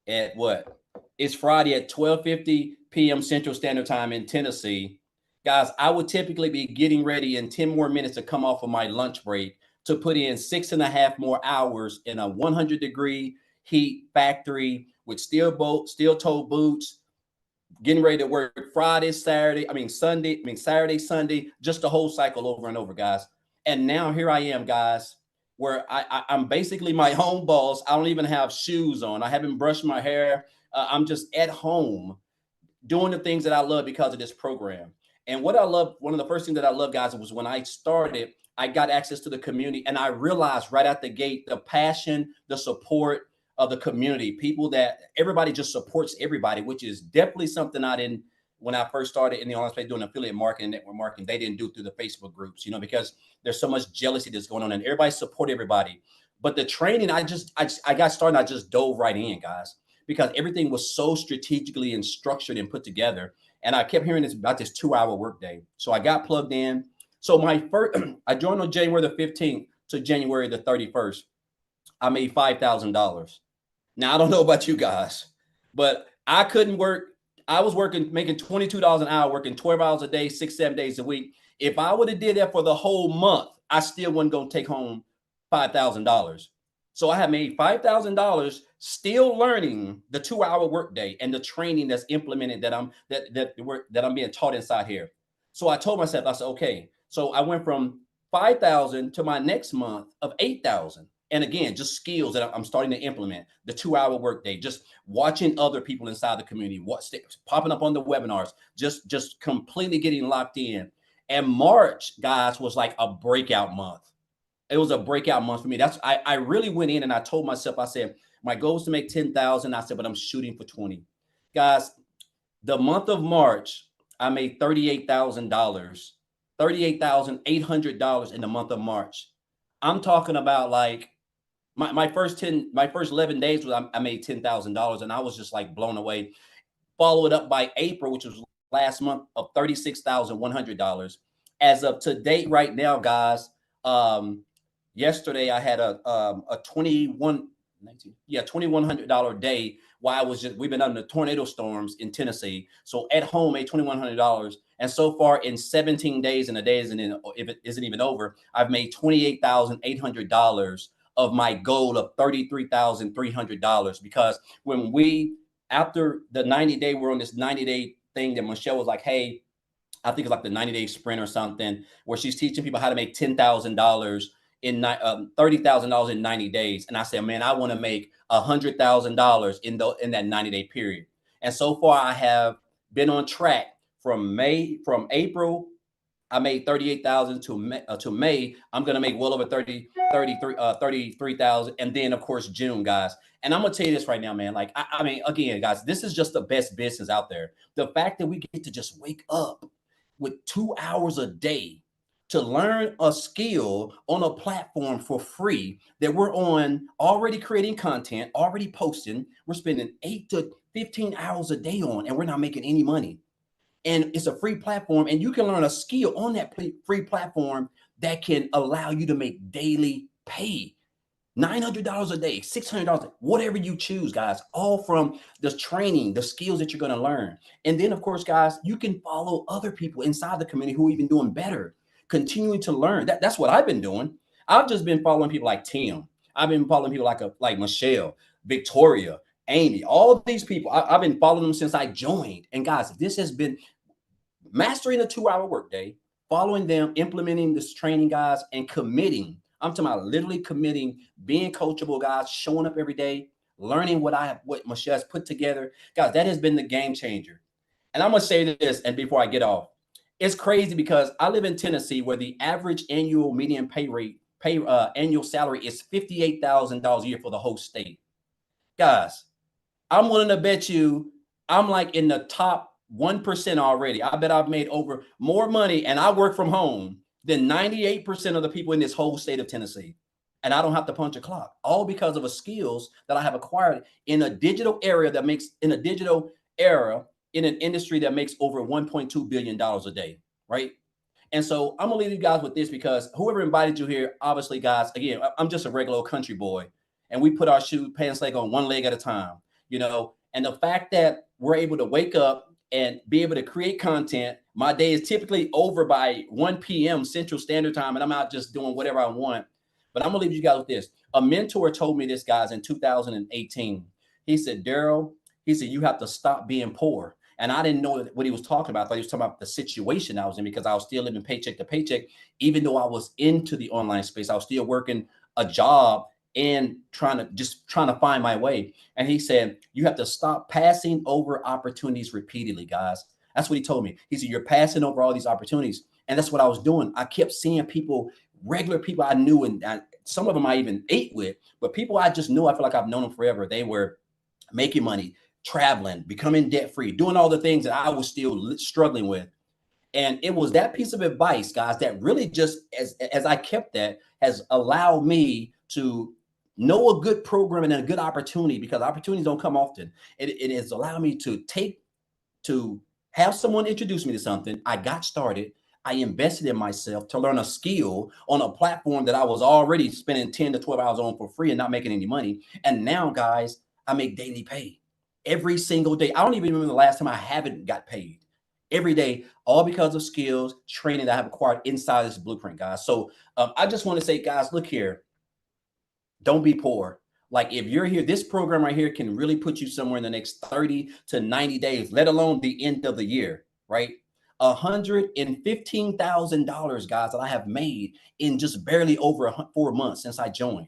at what? It's Friday at 12:50 p.m. Central Standard Time in Tennessee. Guys, I would typically be getting ready in 10 more minutes to come off of my lunch break to put in 6.5 more hours in a 100-degree heat factory with steel-toe boots, getting ready to work Friday, Saturday, Saturday, Sunday, just the whole cycle over and over, guys. And now here I am, guys, where I'm basically my own boss. I don't even have shoes on. I haven't brushed my hair. I'm just at home doing the things that I love because of this program. And what I love, one of the first things that I love, guys, was when I started, I got access to the community, and I realized right out the gate the passion, the support of the community, people that everybody just supports everybody, which is definitely something I didn't when I first started in the online space doing affiliate marketing, network marketing. They didn't do through the Facebook groups, because there's so much jealousy that's going on, and everybody support everybody. But the training, I got started, I just dove right in, guys, because everything was so strategically and structured and put together. And I kept hearing this about this 2-hour workday. So I got plugged in. So my first, I joined on January the 15th to January the 31st. I made $5,000. Now, I don't know about you guys, but I couldn't work. I was making $22 an hour, working 12 hours a day, 6-7 days a week. If I would have did that for the whole month, I still wasn't going to take home $5,000. So I had made $5,000 still learning the 2-hour workday and the training that's implemented that I'm being taught inside here. So I told myself, I said, okay. So I went from 5,000 to my next month of 8,000. And again, just skills that I'm starting to implement. The 2-hour workday, just watching other people inside the community, popping up on the webinars, just completely getting locked in. And March, guys, was like a breakout month. It was a breakout month for me. I really went in and I told myself, I said, my goal is to make 10,000. I said, but I'm shooting for 20. Guys, the month of March, I made $38,000, $38,800 in the month of March. I'm talking about like my first 11 days was I made $10,000, and I was just like blown away. Followed up by April, which was last month, of $36,100. As of to date, right now, guys, yesterday I had a $2,100 day while we've been under tornado storms in Tennessee. So at home, made $2,100. And so far in 17 days, and the day if it isn't even over, I've made $28,800 of my goal of $33,300. Because after the 90-day, we're on this 90-day thing that Michelle was like, hey, I think it's like the 90-day sprint or something, where she's teaching people how to make $10,000 in $30,000 in 90 days. And I said, man, I want to make $100,000 in that 90-day period. And so far, I have been on track from April. I made 38,000 to May. I'm going to make well over 33,000. And then of course, June, guys. And I'm going to tell you this right now, man. Like, I mean, again, guys, this is just the best business out there. The fact that we get to just wake up with 2 hours a day to learn a skill on a platform for free that we're on, already creating content, already posting, we're spending 8 to 15 hours a day on, and we're not making any money. And it's a free platform, and you can learn a skill on that free platform that can allow you to make daily pay. $900 a day, $600, whatever you choose, guys, all from the training, the skills that you're going to learn. And then, of course, guys, you can follow other people inside the community who are even doing better, continuing to learn. That's what I've been doing. I've just been following people like Tim. I've been following people like Michelle, Victoria, Amy, all of these people. I've been following them since I joined. And guys, this has been mastering a 2-hour workday, following them, implementing this training, guys, and committing. I'm talking about literally committing, being coachable, guys, showing up every day, learning what Michelle's put together. Guys, that has been the game changer. And I'm going to say this, and before I get off, it's crazy because I live in Tennessee, where the average annual median annual salary is $58,000 a year for the whole state. Guys, I'm willing to bet you I'm like in the top 1% already. I bet I've made more money, and I work from home, than 98% of the people in this whole state of Tennessee. And I don't have to punch a clock, all because of the skills that I have acquired in a digital era in an industry that makes over $1.2 billion a day, right? And so I'm gonna leave you guys with this, because whoever invited you here, obviously, guys, again, I'm just a regular old country boy, and we put our pants leg on one leg at a time, and the fact that we're able to wake up and be able to create content. My day is typically over by 1 p.m. Central Standard Time, and I'm out just doing whatever I want. But I'm gonna leave you guys with this. A mentor told me this, guys, in 2018. He said, Daryl, he said, you have to stop being poor. And I didn't know what he was talking about. I thought he was talking about the situation I was in, because I was still living paycheck to paycheck. Even though I was into the online space, I was still working a job and trying to find my way. And he said, you have to stop passing over opportunities repeatedly, guys. That's what he told me. He said, you're passing over all these opportunities. And that's what I was doing. I kept seeing people, regular people I knew, and some of them I even ate with, but people I just knew, I feel like I've known them forever. They were making money, traveling, becoming debt free, doing all the things that I was still struggling with. And it was that piece of advice, guys, that really just, as I kept that, has allowed me to know a good program and a good opportunity, because opportunities don't come often. It has allowed me to have someone introduce me to something. I got started. I invested in myself to learn a skill on a platform that I was already spending 10 to 12 hours on for free and not making any money. And now, guys, I make daily pay every single day. I don't even remember the last time I haven't got paid. Every day, all because of skills, training that I have acquired inside this blueprint, guys. So I just want to say, guys, look here, don't be poor. Like, if you're here, this program right here can really put you somewhere in the next 30 to 90 days, let alone the end of the year, right? $115,000, guys, that I have made in just barely over 4 months since I joined.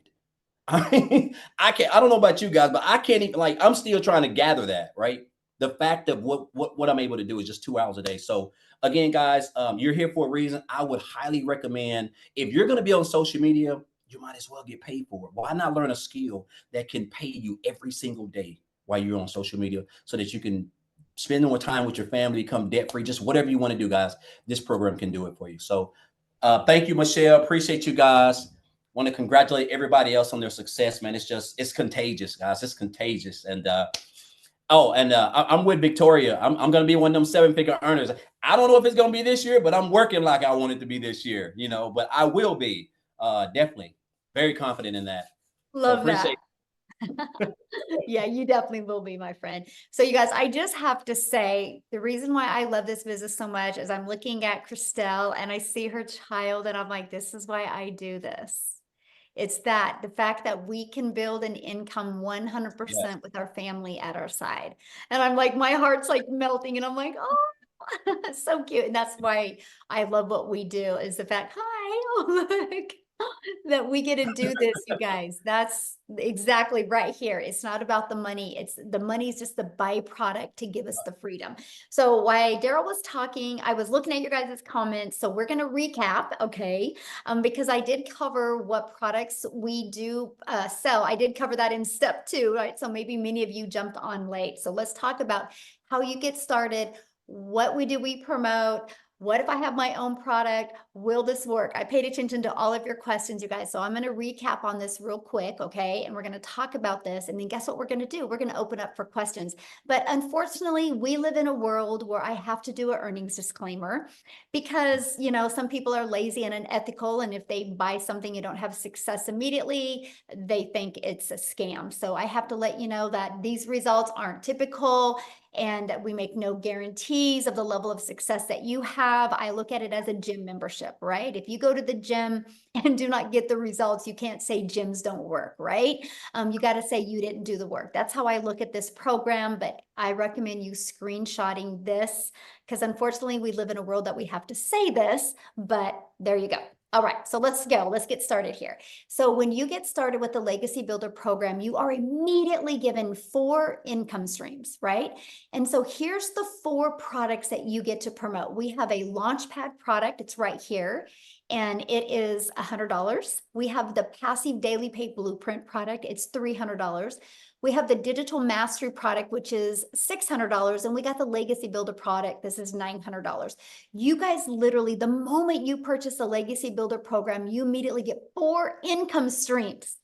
I don't know about you guys, but I can't even, like, I'm still trying to gather that, right? The fact of what I'm able to do is just 2 hours a day. So again, guys, you're here for a reason. I would highly recommend, if you're going to be on social media, you might as well get paid for it. Why not learn a skill that can pay you every single day while you're on social media, so that you can spend more time with your family, become debt free, just whatever you want to do, guys. This program can do it for you. So thank you, Michelle. Appreciate you guys. Want to congratulate everybody else on their success, man. It's contagious, guys. It's contagious. And I'm with Victoria. I'm going to be one of them 7-figure earners. I don't know if it's going to be this year, but I'm working like I want it to be this year, but I will be definitely very confident in that. Love that. Yeah, you definitely will be, my friend. So you guys, I just have to say, the reason why I love this business so much is I'm looking at Christelle and I see her child and I'm like, this is why I do this. It's the fact that we can build an income 100% with our family at our side. And I'm like, my heart's like melting and I'm like, oh, so cute. And that's why I love what we do, is the fact, hi, oh, look, that we get to do this, you guys. That's exactly right here. It's not about the money. The money is just the byproduct to give us the freedom. So while Daryl was talking, I was looking at your guys' comments. So we're going to recap, okay? Because I did cover what products we do sell. I did cover that in step 2, right? So maybe many of you jumped on late. So let's talk about how you get started. What we promote. What if I have my own product? Will this work? I paid attention to all of your questions, you guys. So I'm going to recap on this real quick, okay? And we're going to talk about this. And then guess what we're going to do? We're going to open up for questions. But unfortunately, we live in a world where I have to do an earnings disclaimer because, some people are lazy and unethical. And if they buy something you don't have success immediately, they think it's a scam. So I have to let you know that these results aren't typical, and we make no guarantees of the level of success that you have. I look at it as a gym membership, right? If you go to the gym and do not get the results, you can't say gyms don't work, right? You got to say you didn't do the work. That's how I look at this program, but I recommend you screenshotting this because unfortunately we live in a world that we have to say this, but there you go. All right, so let's go. Let's get started here. So when you get started with the Legacy Builder program, you are immediately given 4 income streams, right? And so here's the 4 products that you get to promote. We have a Launchpad product. It's right here, and it is $100. We have the Passive Daily Pay Blueprint product. It's $300. We have the Digital Mastery product, which is $600. And we got the Legacy Builder product. This is $900. You guys literally, the moment you purchase the Legacy Builder program, you immediately get 4 income streams.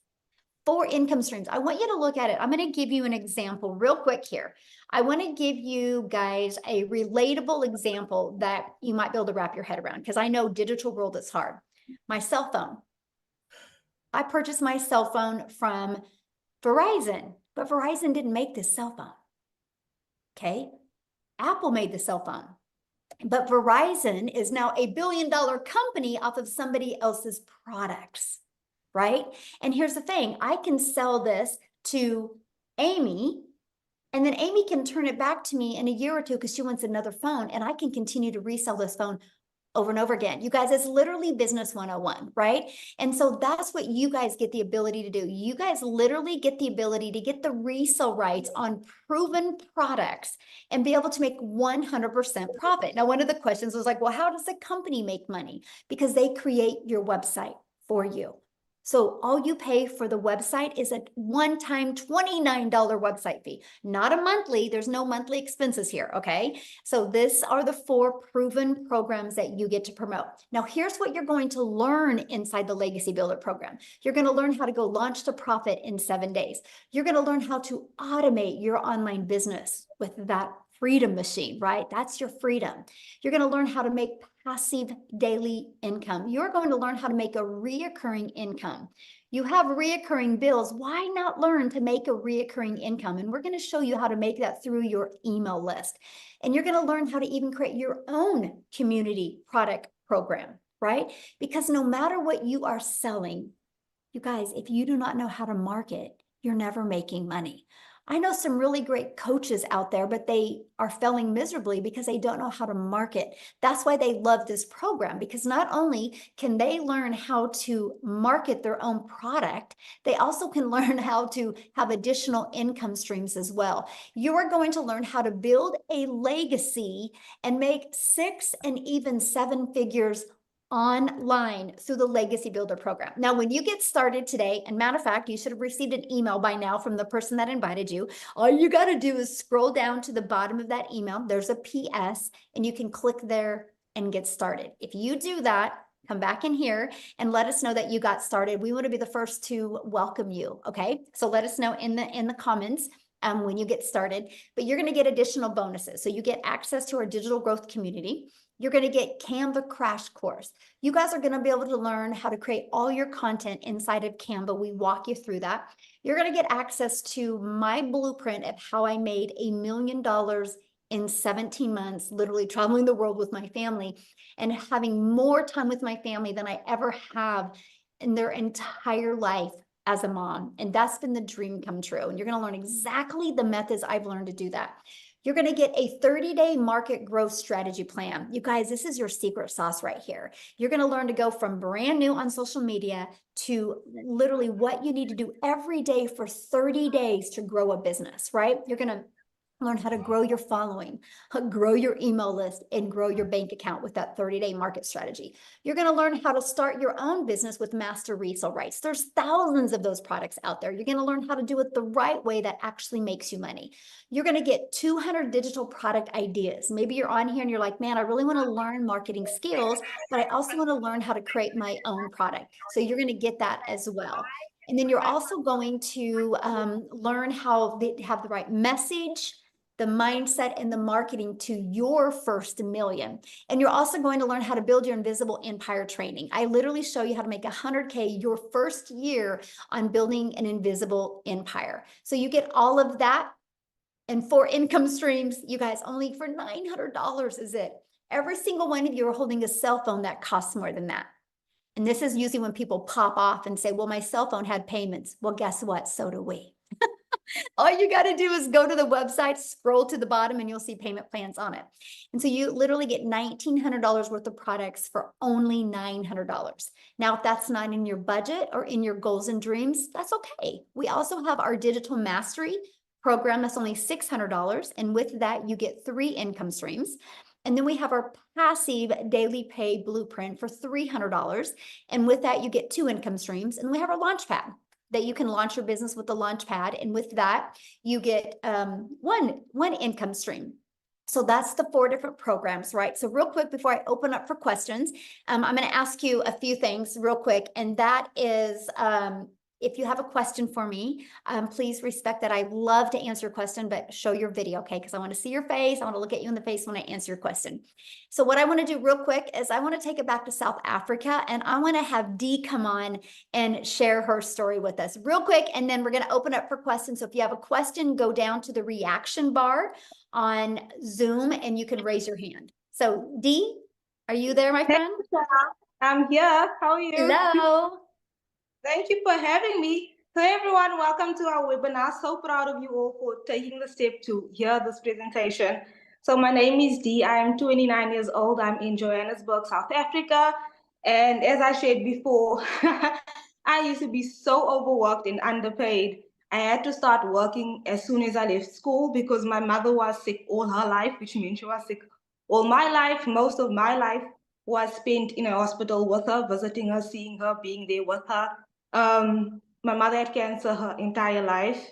4 income streams. I want you to look at it. I'm going to give you an example real quick here. I want to give you guys a relatable example that you might be able to wrap your head around, because I know digital world is hard. My cell phone. I purchased my cell phone from Verizon, but Verizon didn't make this cell phone. Okay. Apple made the cell phone, but Verizon is now a billion-dollar company off of somebody else's products, right? And here's the thing, I can sell this to Amy And then Amy can turn it back to me in a year or two because she wants another phone, and I can continue to resell this phone over and over again. You guys, it's literally business 101, right? And so that's what you guys get the ability to do. You guys literally get the ability to get the resale rights on proven products and be able to make 100% profit. Now, one of the questions was like, well, how does a company make money? Because they create your website for you. So all you pay for the website is a one-time $29 website fee, not a monthly. There's no monthly expenses here, okay? So these are the 4 proven programs that you get to promote. Now, here's what you're going to learn inside the Legacy Builder program. You're going to learn how to go launch to profit in 7 days. You're going to learn how to automate your online business with that freedom machine, right? That's your freedom. You're going to learn how to make passive daily income. You're going to learn how to make a reoccurring income. You have reoccurring bills. Why not learn to make a reoccurring income? And we're going to show you how to make that through your email list. And you're going to learn how to even create your own community product program, right? Because no matter what you are selling, you guys, if you do not know how to market, you're never making money. I know some really great coaches out there, but they are failing miserably because they don't know how to market. That's why they love this program, because not only can they learn how to market their own product, they also can learn how to have additional income streams as well. You are going to learn how to build a legacy and make 6 and even 7 figures online through the Legacy Builder program. Now, when you get started today, and matter of fact, you should have received an email by now from the person that invited you. All you got to do is scroll down to the bottom of that email. There's a PS, and you can click there and get started. If you do that, come back in here and let us know that you got started. We want to be the first to welcome you. Okay, so let us know in the comments when you get started. But you're going to get additional bonuses. So you get access to our digital growth community. You're going to get Canva crash course. You guys are going to be able to learn how to create all your content inside of Canva. We walk you through that. You're going to get access to my blueprint of how I made $1 million in 17 months, literally traveling the world with my family and having more time with my family than I ever have in their entire life as a mom. And that's been the dream come true. And you're going to learn exactly the methods I've learned to do that. You're going to get a 30-day market growth strategy plan. You guys, this is your secret sauce right here. You're going to learn to go from brand new on social media to literally what you need to do every day for 30 days to grow a business, right? You're going to learn how to grow your following, grow your email list, and grow your bank account with that 30-day market strategy. You're going to learn how to start your own business with master resale rights. There's thousands of those products out there. You're going to learn how to do it the right way that actually makes you money. You're going to get 200 digital product ideas. Maybe you're on here and you're like, man, I really want to learn marketing skills, but I also want to learn how to create my own product. So you're going to get that as well. And then you're also going to learn how to have the right message, the mindset, and the marketing to your first million. And you're also going to learn how to build your invisible empire training. I literally show you how to make 100K your first year on building an invisible empire. So you get all of that and 4 income streams, you guys, only for $900 is it. Every single one of you are holding a cell phone that costs more than that. And this is usually when people pop off and say, well, my cell phone had payments. Well, guess what? So do we. All you got to do is go to the website, scroll to the bottom, and you'll see payment plans on it. And so you literally get $1,900 worth of products for only $900. Now, if that's not in your budget or in your goals and dreams, that's okay. We also have our digital mastery program that's only $600. And with that, you get 3 income streams. And then we have our passive daily pay blueprint for $300. And with that, you get 2 income streams. And we have our launch pad that you can launch your business with the launch pad. And with that, you get one income stream. So that's the 4 different programs, right? So real quick, before I open up for questions, I'm going to ask you a few things real quick. And that is, if you have a question for me, please respect that. I love to answer your question, but show your video, okay? Because I want to see your face. I want to look at you in the face when I answer your question. So what I want to do real quick is I want to take it back to South Africa, and I want to have Dee come on and share her story with us real quick, and then we're going to open up for questions. So if you have a question, go down to the reaction bar on Zoom, and you can raise your hand. So Dee, are you there, my friend? I'm here. How are you? Hello. Thank you for having me. So everyone, welcome to our webinar. So proud of you all for taking the step to hear this presentation. So my name is Dee. I am 29 years old. I'm in Johannesburg, South Africa. And as I shared before, I used to be so overworked and underpaid. I had to start working as soon as I left school because my mother was sick all her life, which means she was sick all my life. Most of my life was spent in a hospital with her, visiting her, seeing her, being there with her. My mother had cancer her entire life,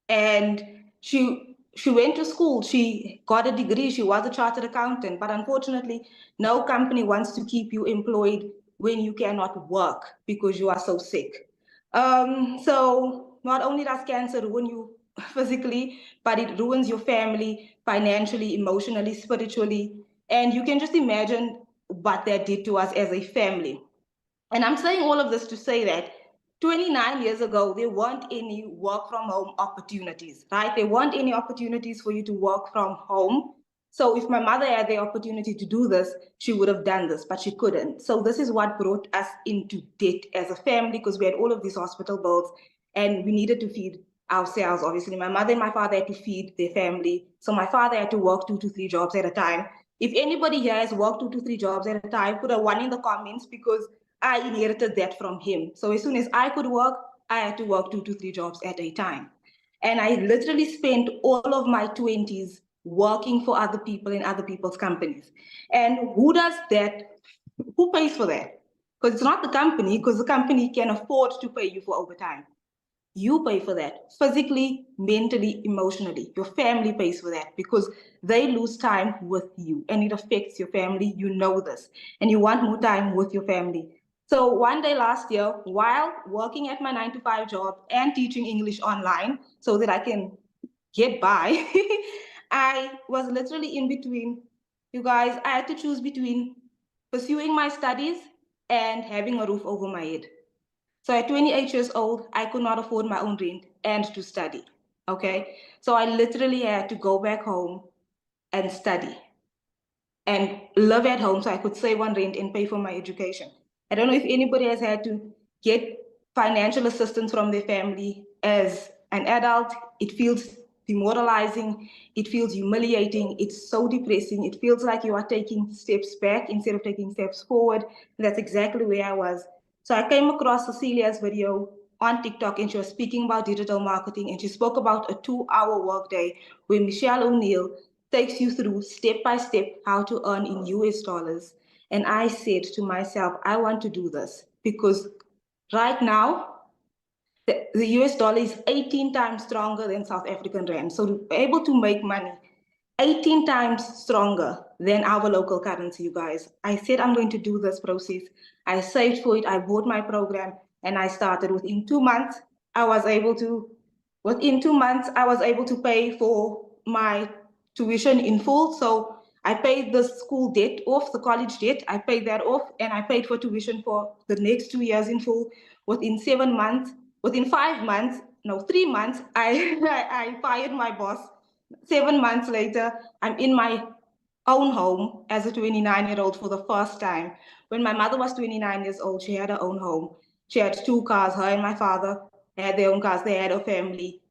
and she went to school. She got a degree. She was a chartered accountant, but unfortunately, no company wants to keep you employed when you cannot work because you are so sick. So not only does cancer ruin you physically, but it ruins your family financially, emotionally, spiritually, and you can just imagine what that did to us as a family. And I'm saying all of this to say that 29 years ago, there weren't any work from home opportunities, right? There weren't any opportunities for you to work from home. So if my mother had the opportunity to do this, she would have done this, but she couldn't. So this is what brought us into debt as a family, because we had all of these hospital bills and we needed to feed ourselves. Obviously, my mother and my father had to feed their family. So my father had to work 2 to 3 jobs at a time. If anybody here has worked 2 to 3 jobs at a time, put a 1 in the comments, because I inherited that from him. So as soon as I could work, I had to work 2 to 3 jobs at a time. And I literally spent all of my 20s working for other people in other people's companies. And who does that? Who pays for that? Because it's not the company, because the company can afford to pay you for overtime. You pay for that physically, mentally, emotionally. Your family pays for that because they lose time with you and it affects your family. You know this, and you want more time with your family. So one day last year, while working at my 9 to 5 job and teaching English online so that I can get by, I was literally in between. You guys, I had to choose between pursuing my studies and having a roof over my head. So at 28 years old, I could not afford my own rent and to study. Okay. So I literally had to go back home and study and live at home so I could save on rent and pay for my education. I don't know if anybody has had to get financial assistance from their family as an adult. It feels demoralizing, it feels humiliating, it's so depressing. It feels like you are taking steps back instead of taking steps forward. And that's exactly where I was. So I came across Cecilia's video on TikTok, and she was speaking about digital marketing, and she spoke about a 2-hour workday where Michelle O'Neill takes you through step by step how to earn in US dollars. And I said to myself, I want to do this because right now, the US dollar is 18 times stronger than South African rand. So to be able to make money 18 times stronger than our local currency, you guys. I said I'm going to do this process. I saved for it, I bought my program, and I started. Within 2 months, I was able to pay for my tuition in full. So I paid the school debt off, the college debt, I paid that off, and I paid for tuition for the next 2 years in full. Within 7 months, within 5 months, no, 3 months, I fired my boss. 7 months later, I'm in my own home as a 29-year-old for the first time. When my mother was 29 years old, she had her own home. She had 2 cars, her and my father had their own cars, they had a family.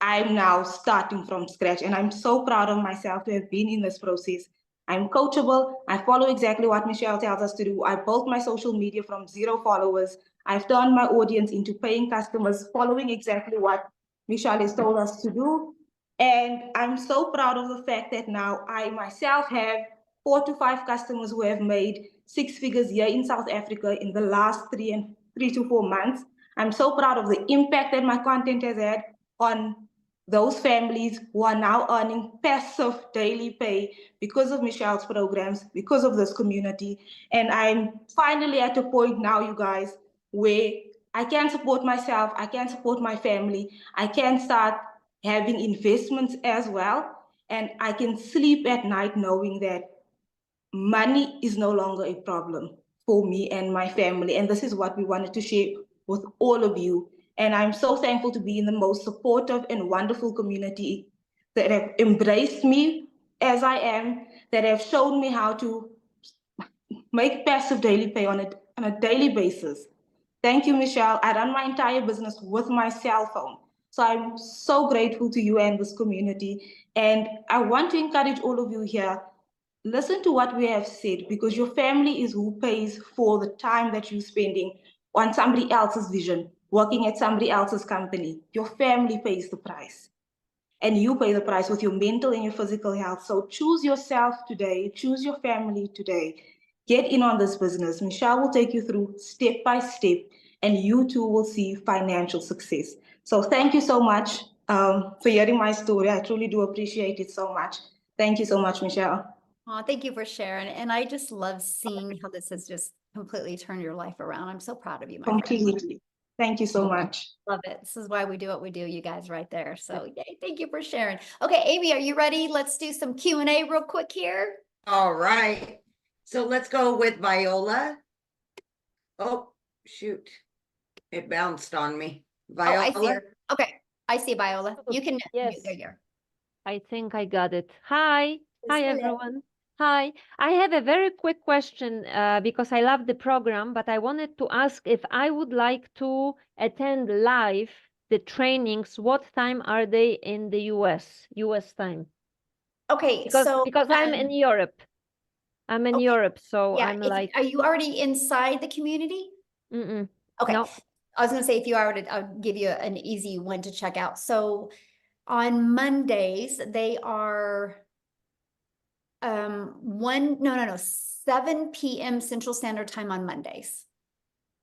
I'm now starting from scratch, and I'm so proud of myself to have been in this process. I'm coachable. I follow exactly what Michelle tells us to do. I built my social media from 0 followers. I've turned my audience into paying customers, following exactly what Michelle has told us to do. And I'm so proud of the fact that now I myself have 4 to 5 customers who have made 6 figures here in South Africa in the last 3 to 4 months. I'm so proud of the impact that my content has had on those families who are now earning passive daily pay because of Michelle's programs, because of this community. And I'm finally at a point now, you guys, where I can support myself, I can support my family, I can start having investments as well, and I can sleep at night knowing that money is no longer a problem for me and my family. And this is what we wanted to share with all of you. And I'm so thankful to be in the most supportive and wonderful community that have embraced me as I am, that have shown me how to make passive daily pay on a daily basis Thank you, Michelle. I run my entire business with my cell phone. So I'm so grateful to you and this community. And I want to encourage all of you here, listen to what we have said, because your family is who pays for the time that you're spending on somebody else's vision, working at somebody else's company. Your family pays the price. And you pay the price with your mental and your physical health. So choose yourself today, choose your family today. Get in on this business. Michelle will take you through step by step, and you too will see financial success. So thank you so much for hearing my story. I truly do appreciate it so much. Thank you so much, Michelle. Oh, thank you for sharing. And I just love seeing how this has just completely turned your life around. I'm so proud of you, my friend. Completely. Thank you so much. Love it. This is why we do what we do, you guys right there. So yay, thank you for sharing. Okay, Amy, are you ready? Let's do some Q&A real quick here. All right. So let's go with Viola. Oh, shoot. It bounced on me. Oh, I see Viola. her. Okay, I see Viola. You can, Yes. there you are. I think I got it. Hi. Hi, Yes, everyone. Hi. I have a very quick question because I love the program, but I wanted to ask if I would like to attend live the trainings. What time are they in the US time? Okay, Because so I'm in Europe. I'm in okay, Europe, so yeah, I'm like, are you already inside the community? Okay, no. I was gonna say if you are, I'll give you an easy one to check out. So on Mondays, they are 7 p.m. Central Standard Time on Mondays.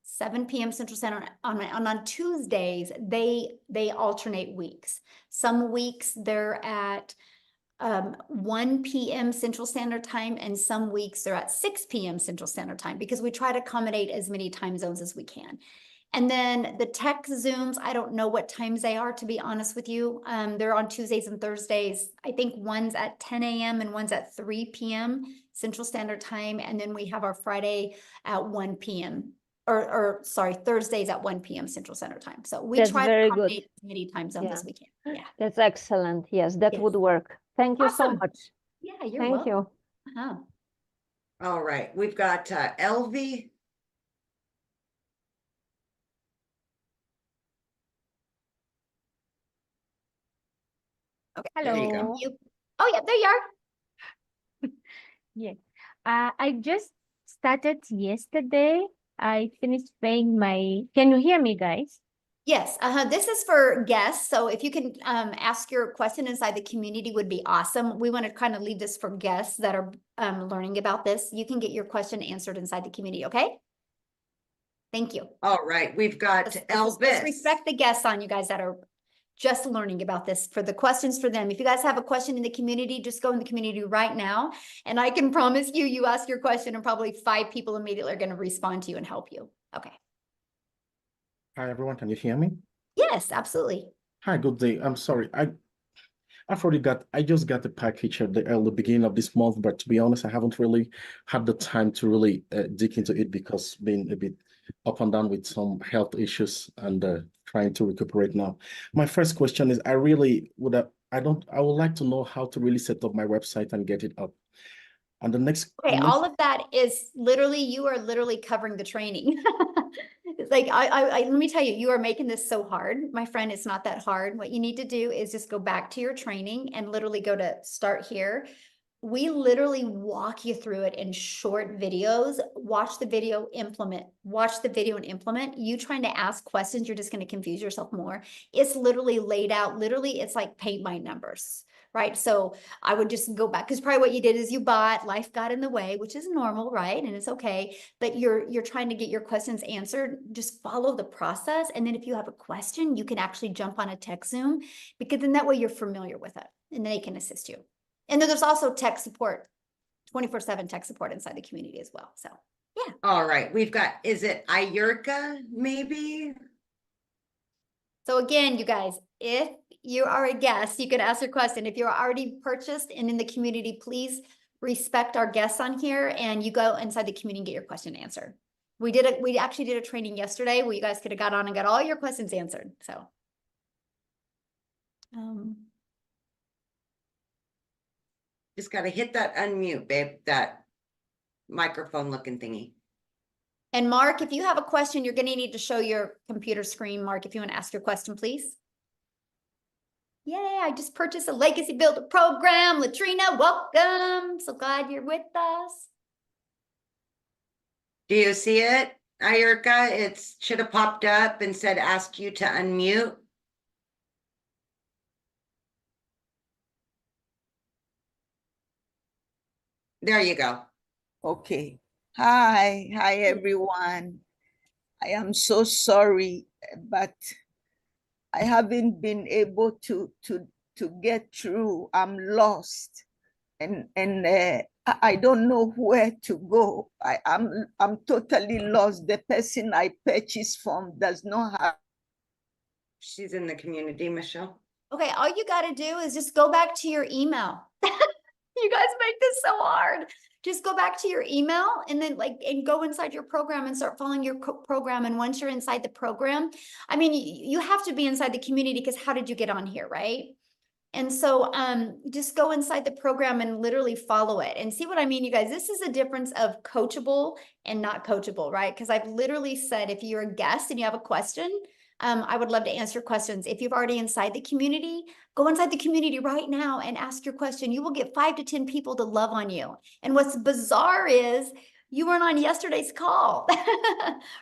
7 p.m. Central Standard on Tuesdays, they alternate weeks. Some weeks they're at 1 p.m. Central Standard Time, and some weeks they're at 6 p.m. Central Standard Time, because we try to accommodate as many time zones as we can. And then the tech Zooms, I don't know what times they are, to be honest with you. They're on Tuesdays and Thursdays. I think one's at 10 a.m. and one's at 3 p.m. Central Standard Time. And then we have our Friday at 1 p.m. or sorry, Thursdays at 1 p.m. Central Standard Time. So we That's try to very good. accommodate as many time zones Yeah. as we can. Yeah. That's excellent. Yes, that Yes. would work. Thank you so Awesome. much. Yeah, you're Thank welcome. you. Uh-huh. All right. We've got Elvie. Okay. There you go. Hello. Oh, yeah, there you are. Yes. I just started yesterday. I finished paying my. Can you hear me, guys? Yes, this is for guests. So if you can ask your question inside the community would be awesome. We want to kind of leave this for guests that are learning about this. You can get your question answered inside the community, okay? Thank you. All right. We've got Let's Elvis. respect the guests on you guys that are just learning about this, for the questions for them. If you guys have a question in the community, just go in the community right now. And I can promise you, you ask your question and probably 5 people immediately are going to respond to you and help you. Okay. Hi everyone, can you hear me? Yes, absolutely. Hi, good day. I'm sorry. I just got the package at the beginning of this month, but to be honest, I haven't really had the time to really dig into it because being a bit up and down with some health issues and trying to recuperate now. My first question is, I would like to know how to really set up my website and get it up. And the next, Okay, all of that is literally, you are literally covering the training. It's like, let me tell you, you are making this so hard. My friend, it's not that hard. What you need to do is just go back to your training and literally go to start here. We literally walk you through it in short videos. Watch the video, implement. Watch the video and implement. You trying to ask questions, you're just going to confuse yourself more. It's literally laid out. Literally, it's like paint by numbers, right? So I would just go back, because probably what you did is you bought, life got in the way, which is normal, right? And it's okay. But you're trying to get your questions answered. Just follow the process. And then if you have a question, you can actually jump on a tech Zoom, because then that way you're familiar with it and they can assist you. And then there's also tech support, 24/7 tech support inside the community as well. So, yeah. All right. We've got, is it Ayurka, maybe? So again, you guys, if you are a guest, you can ask your question. If you're already purchased and in the community, please respect our guests on here and you go inside the community and get your question answered. We actually did a training yesterday where you guys could have got on and got all your questions answered. So, Just got to hit that unmute, babe, that microphone looking thingy. And Mark, if you have a question, you're going to need to show your computer screen. Mark, if you want to ask your question, please. Yay, I just purchased a Legacy Builder program. Latrina, welcome. So glad you're with us. Do you see it, Ayurka? It should have popped up and said, ask you to unmute. There you go. Okay. Hi everyone. I am so sorry, but I haven't been able to get through. I'm lost, and I don't know where to go. I'm totally lost. The person I purchased from does not have. She's in the community, Michelle. Okay, all you got to do is just go back to your email. You guys make this so hard. Just go back to your email and then and go inside your program and start following your program. And once you're inside the program, I mean, you have to be inside the community because how did you get on here, right? And so just go inside the program and literally follow it and see what I mean, you guys. This is a difference of coachable and not coachable, right? Because I've literally said, if you're a guest and you have a question, I would love to answer questions. If you've already inside the community, go inside the community right now and ask your question. You will get 5 to 10 people to love on you. And what's bizarre is you weren't on yesterday's call,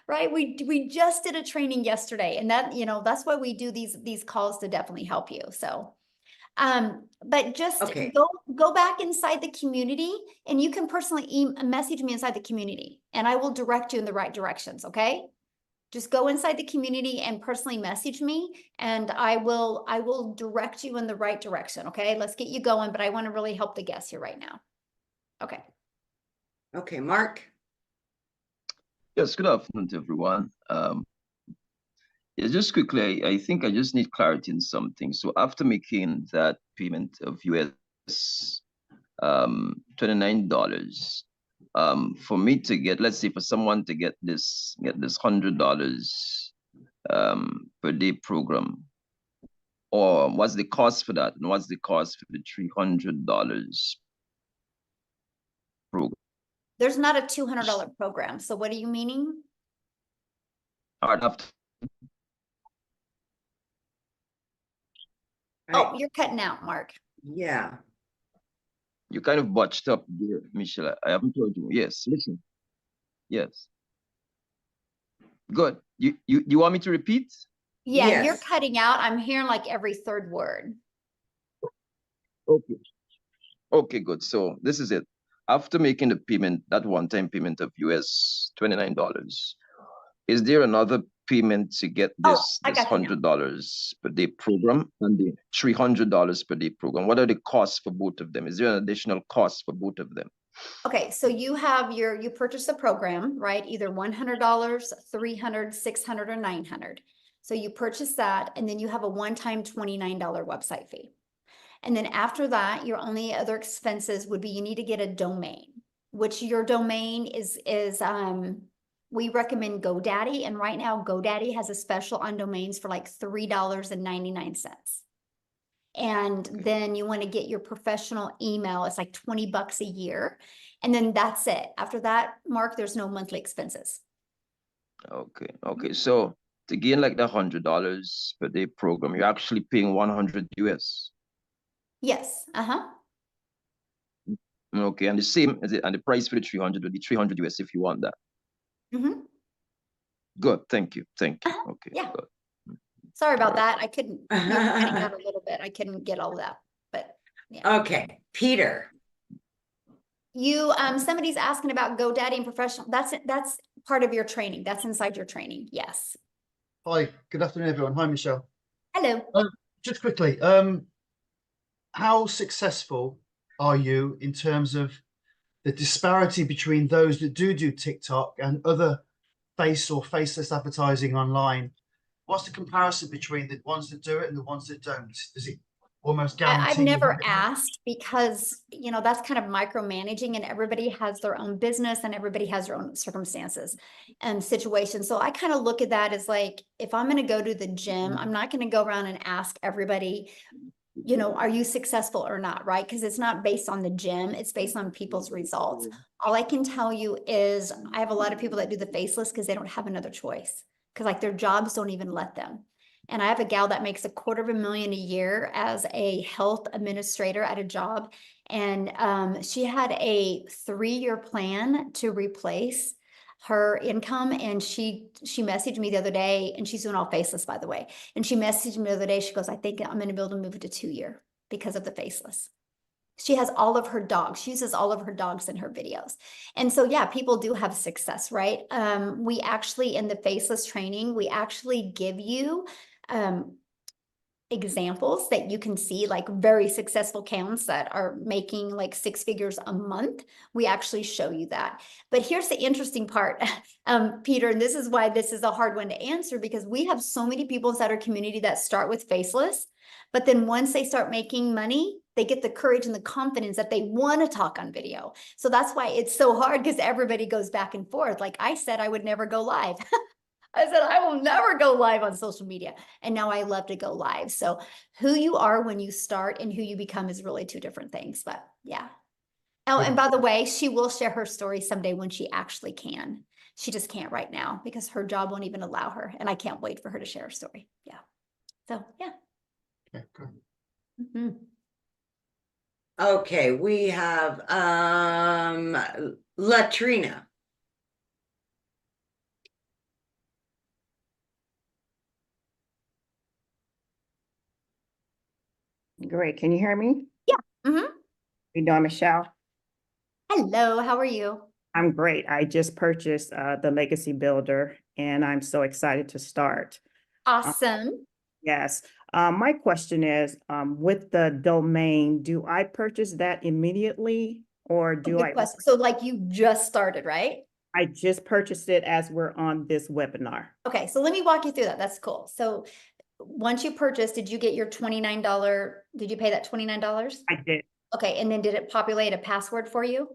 right? We just did a training yesterday, and that, that's why we do these calls to definitely help you. So, but just go back inside the community, and you can personally message me inside the community, and I will direct you in the right directions. Okay. Just go inside the community and personally message me, and I will direct you in the right direction. Okay, let's get you going, but I want to really help the guests here right now. Okay. Okay, Mark. Yes, good afternoon to everyone. Yeah, just quickly, I think I just need clarity in something. So after making that payment of US $29, for me to get, let's say for someone to get this $100 per day program, or what's the cost for that, and what's the cost for the $300 program? There's not a $200 program. So what are you meaning? All right, after. Oh, you're cutting out, Mark. Yeah. You kind of botched up there, Michelle. I haven't told you. Yes, listen. Yes. Good. You want me to repeat? Yeah, Yes. You're cutting out. I'm hearing like every third word. Okay. Okay, good. So this is it. After making the payment, that one-time payment of US $29, is there another payment to get this $100 per day program and the $300 per day program? What are the costs for both of them? Is there an additional cost for both of them? Okay, so you have you purchase a program, right? Either $100, $300, $600, or $900. So you purchase that, and then you have a one-time $29 website fee. And then after that, your only other expenses would be you need to get a domain, which your domain is we recommend GoDaddy. And right now GoDaddy has a special on domains for like $3.99. And then you want to get your professional email. It's like $20 a year. And then that's it. After that, Mark, there's no monthly expenses. Okay. Okay. So to gain like the $100 per day program, you're actually paying 100 US. Yes. Uh-huh. Okay. And the same as it, and the price for the 300 would be 300 US if you want that. Mm-hmm. Good. Thank you. Thank you. Okay. Yeah. Good. Sorry about that. I couldn't, you were cutting out a little bit. I couldn't get all of that, but yeah. Okay, Peter. Somebody's asking about GoDaddy and professional. That's part of your training. That's inside your training. Yes. Hi, good afternoon, everyone. Hi, Michelle. Hello. Just quickly, how successful are you in terms of the disparity between those that do TikTok and other face or faceless advertising online? What's the comparison between the ones that do it and the ones that don't? Does it almost guarantee? I've never asked because, that's kind of micromanaging, and everybody has their own business and everybody has their own circumstances and situations. So I kind of look at that as like, if I'm going to go to the gym, I'm not going to go around and ask everybody, you know, are you successful or not, right? Because it's not based on the gym, it's based on people's results. All I can tell you is I have a lot of people that do the faceless because they don't have another choice, because like their jobs don't even let them. And I have a gal that makes $250,000 a year as a health administrator at a job. And she had a 3-year plan to replace her income. And she messaged me the other day, and she's doing all faceless, by the way. And she messaged me the other day. She goes, I think I'm going to be able to move it to 2-year because of the faceless. She has all of her dogs. She uses all of her dogs in her videos. And so, yeah, people do have success, right? We actually, in the faceless training, we actually give you examples that you can see, like very successful accounts that are making like 6 figures a month. We actually show you that. But here's the interesting part, Peter, and this is why this is a hard one to answer, because we have so many people inside our community that start with faceless, but then once they start making money, they get the courage and the confidence that they want to talk on video. So that's why it's so hard, because everybody goes back and forth. Like I said, I would never go live. I said, I will never go live on social media. And now I love to go live. So who you are when you start and who you become is really 2 different things. But yeah. Oh, and by the way, she will share her story someday when she actually can. She just can't right now because her job won't even allow her. And I can't wait for her to share her story. Yeah. So yeah. Okay, good. Mm-hmm. Okay, we have Latrina. Great. Can you hear me? Yeah. Mm-hmm. You doing, Michelle? Hello, how are you? I'm great. I just purchased the Legacy Builder, and I'm so excited to start. Awesome. Yes. My question is, with the domain, do I purchase that immediately, or do Good question. So like you just started, right? I just purchased it as we're on this webinar? Okay, so let me walk you through that. That's cool. So once you purchased, did you get your $29? Did you pay that $29? I did. Okay, and then did it populate a password for you?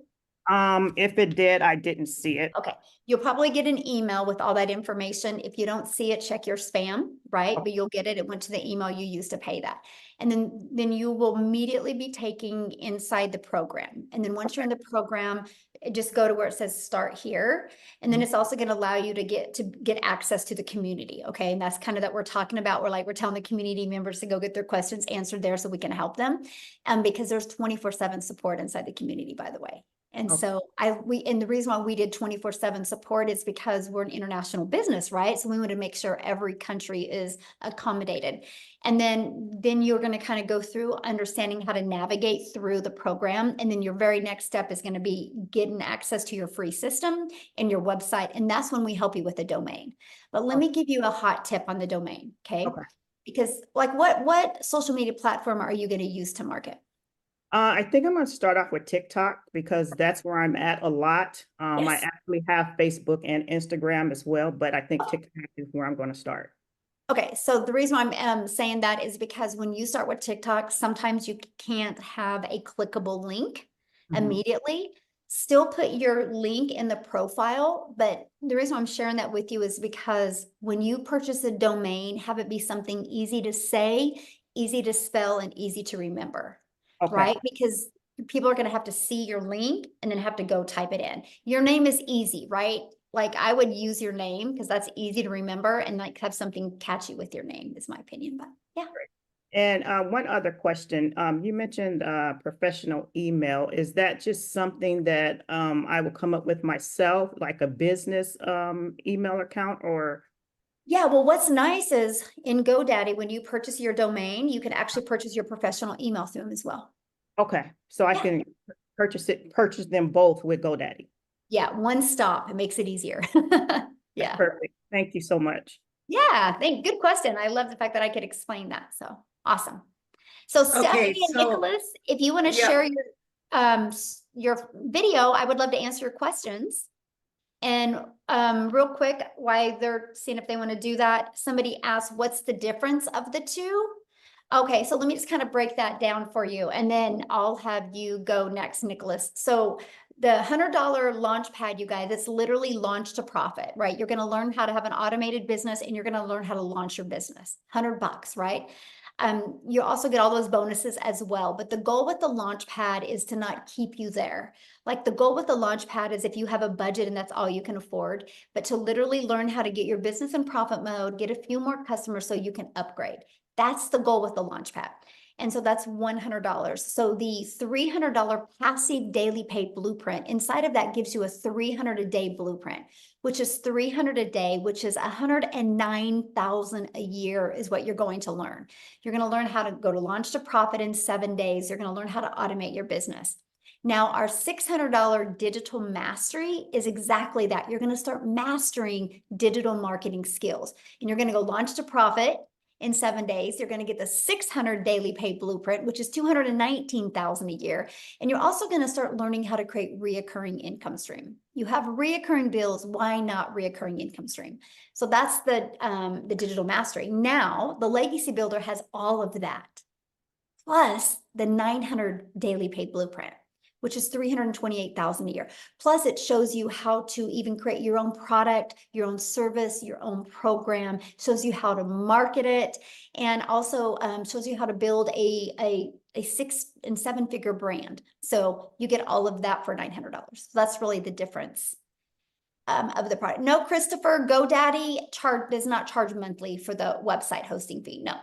If it did, I didn't see it. Okay, you'll probably get an email with all that information. If you don't see it, check your spam, right? But you'll get it. It went to the email you used to pay that. And then you will immediately be taking inside the program. And then once you're in the program, just go to where it says start here. And then it's also going to allow you to get access to the community. Okay. And that's kind of that we're talking about. We're telling the community members to go get their questions answered there so we can help them. Because there's 24/7 support inside the community, by the way. And so and the reason why we did 24/7 support is because we're an international business, right? So we want to make sure every country is accommodated. And then you're going to kind of go through understanding how to navigate through the program. And then your very next step is going to be getting access to your free system and your website. And that's when we help you with the domain. But let me give you a hot tip on the domain, okay? Because like what social media platform are you going to use to market? I think I'm going to start off with TikTok because that's where I'm at a lot. I actually have Facebook and Instagram as well, but I think TikTok is where I'm going to start. Okay, so the reason why I'm saying that is because when you start with TikTok, sometimes you can't have a clickable link immediately. Still put your link in the profile, but the reason why I'm sharing that with you is because when you purchase a domain, have it be something easy to say, easy to spell, and easy to remember. Right? Because people are going to have to see your link and then have to go type it in. Your name is easy, right? Like I would use your name because that's easy to remember and like have something catchy with your name is my opinion, but yeah. And one other question, you mentioned professional email. Is that just something that I will come up with myself, like a business email account or? Yeah, well, what's nice is in GoDaddy, when you purchase your domain, you can actually purchase your professional email through them as well. Okay, so I can purchase them both with GoDaddy. Yeah, one stop. It makes it easier. Yeah. Perfect. Thank you so much. Yeah, good question. I love the fact that I could explain that. So awesome. So Stephanie and Nicholas, if you want to share your video, I would love to answer your questions. And real quick, while they're seeing if they want to do that, somebody asked, what's the difference of the two? Okay, so let me just kind of break that down for you, and then I'll have you go next, Nicholas. So the $100 launch pad, you guys, it's literally launch to profit, right? You're going to learn how to have an automated business and you're going to learn how to launch your business. $100, right? You also get all those bonuses as well. But the goal with the Launchpad is to not keep you there. Like the goal with the Launchpad is if you have a budget and that's all you can afford, but to literally learn how to get your business in profit mode, get a few more customers so you can upgrade. That's the goal with the Launchpad. And so that's $100. So the $300 passive daily paid blueprint, inside of that gives you a 300 a day blueprint, which is 300 a day, which is 109,000 a year is what you're going to learn. You're going to learn how to go to launch to profit in 7 days. You're going to learn how to automate your business. Now, our $600 digital mastery is exactly that. You're going to start mastering digital marketing skills, and you're going to go launch to profit in 7 days. You're going to get the 600 daily paid blueprint, which is 219,000 a year. And you're also going to start learning how to create reoccurring income stream. You have reoccurring bills. Why not reoccurring income stream? So that's the digital mastery. Now, the legacy builder has all of that, plus the 900 daily paid blueprint, which is 328,000 a year. Plus it shows you how to even create your own product, your own service, your own program, shows you how to market it, and also shows you how to build a 6- and 7-figure brand. So you get all of that for $900. So that's really the difference of the product. No, Christopher, GoDaddy does not charge monthly for the website hosting fee. No.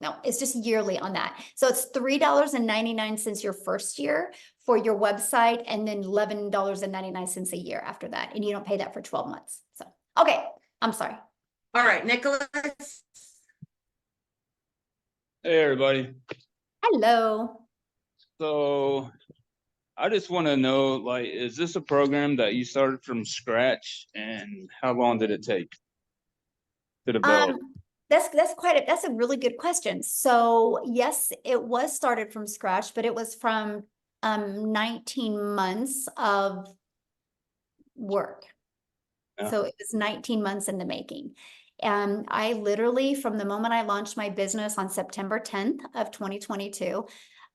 No, it's just yearly on that. So it's $3.99 your first year for your website, and then $11.99 a year after that. And you don't pay that for 12 months. So, okay, I'm sorry. All right, Nicholas. Hey, everybody. Hello. So I just want to know, like, is this a program that you started from scratch, and how long did it take to develop? That's a really good question. So yes, it was started from scratch, but it was from 19 months of work. Yeah. So it was 19 months in the making. And I literally, from the moment I launched my business on September 10th of 2022,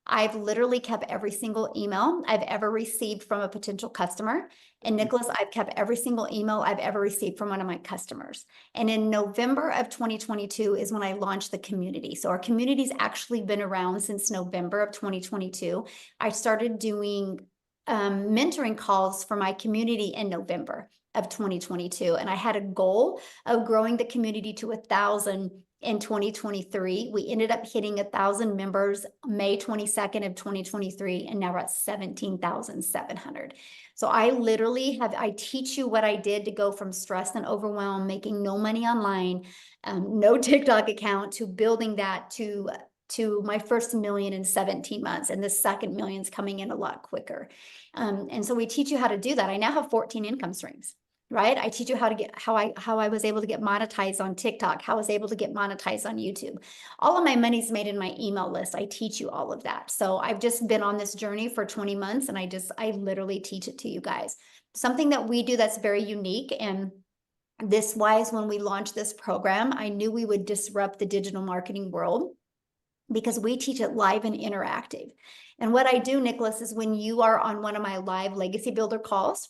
I've literally kept every single email I've ever received from a potential customer. And Nicholas, I've kept every single email I've ever received from one of my customers. And in November of 2022 is when I launched the community. So our community's actually been around since November of 2022. I started doing mentoring calls for my community in November of 2022. And I had a goal of growing the community to 1,000 in 2023. We ended up hitting 1,000 members May 22nd of 2023, and now we're at 17,700. So I literally I teach you what I did to go from stress and overwhelm, making no money online, no TikTok account, to building that to my first million in 17 months. And the second million's coming in a lot quicker. And so we teach you how to do that. I now have 14 income streams. Right? I teach you how to get how I was able to get monetized on TikTok, how I was able to get monetized on YouTube. All of my money's made in my email list. I teach you all of that. So I've just been on this journey for 20 months, and I literally teach it to you guys. Something that we do that's very unique, and this wise, when we launched this program, I knew we would disrupt the digital marketing world, because we teach it live and interactive. And what I do, Nicholas, is when you are on one of my live Legacy Builder calls,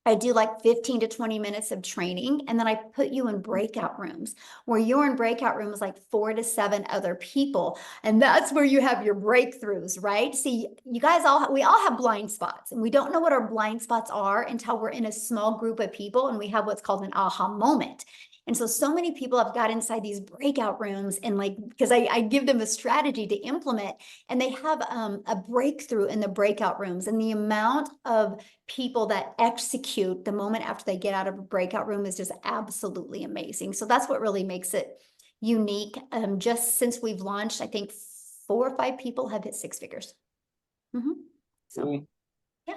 I do like 15 to 20 minutes of training, and then I put you in breakout rooms where you're in breakout rooms like 4 to 7 other people. And that's where you have your breakthroughs, right? See, you guys we all have blind spots, and we don't know what our blind spots are until we're in a small group of people and we have what's called an aha moment. And so many people have got inside these breakout rooms, and like, because I give them a strategy to implement, and they have a breakthrough in the breakout rooms, and the amount of people that execute the moment after they get out of a breakout room is just absolutely amazing. So that's what really makes it unique. Just since we've launched, I think 4 or 5 people have hit 6 figures. So, Cool. Yeah.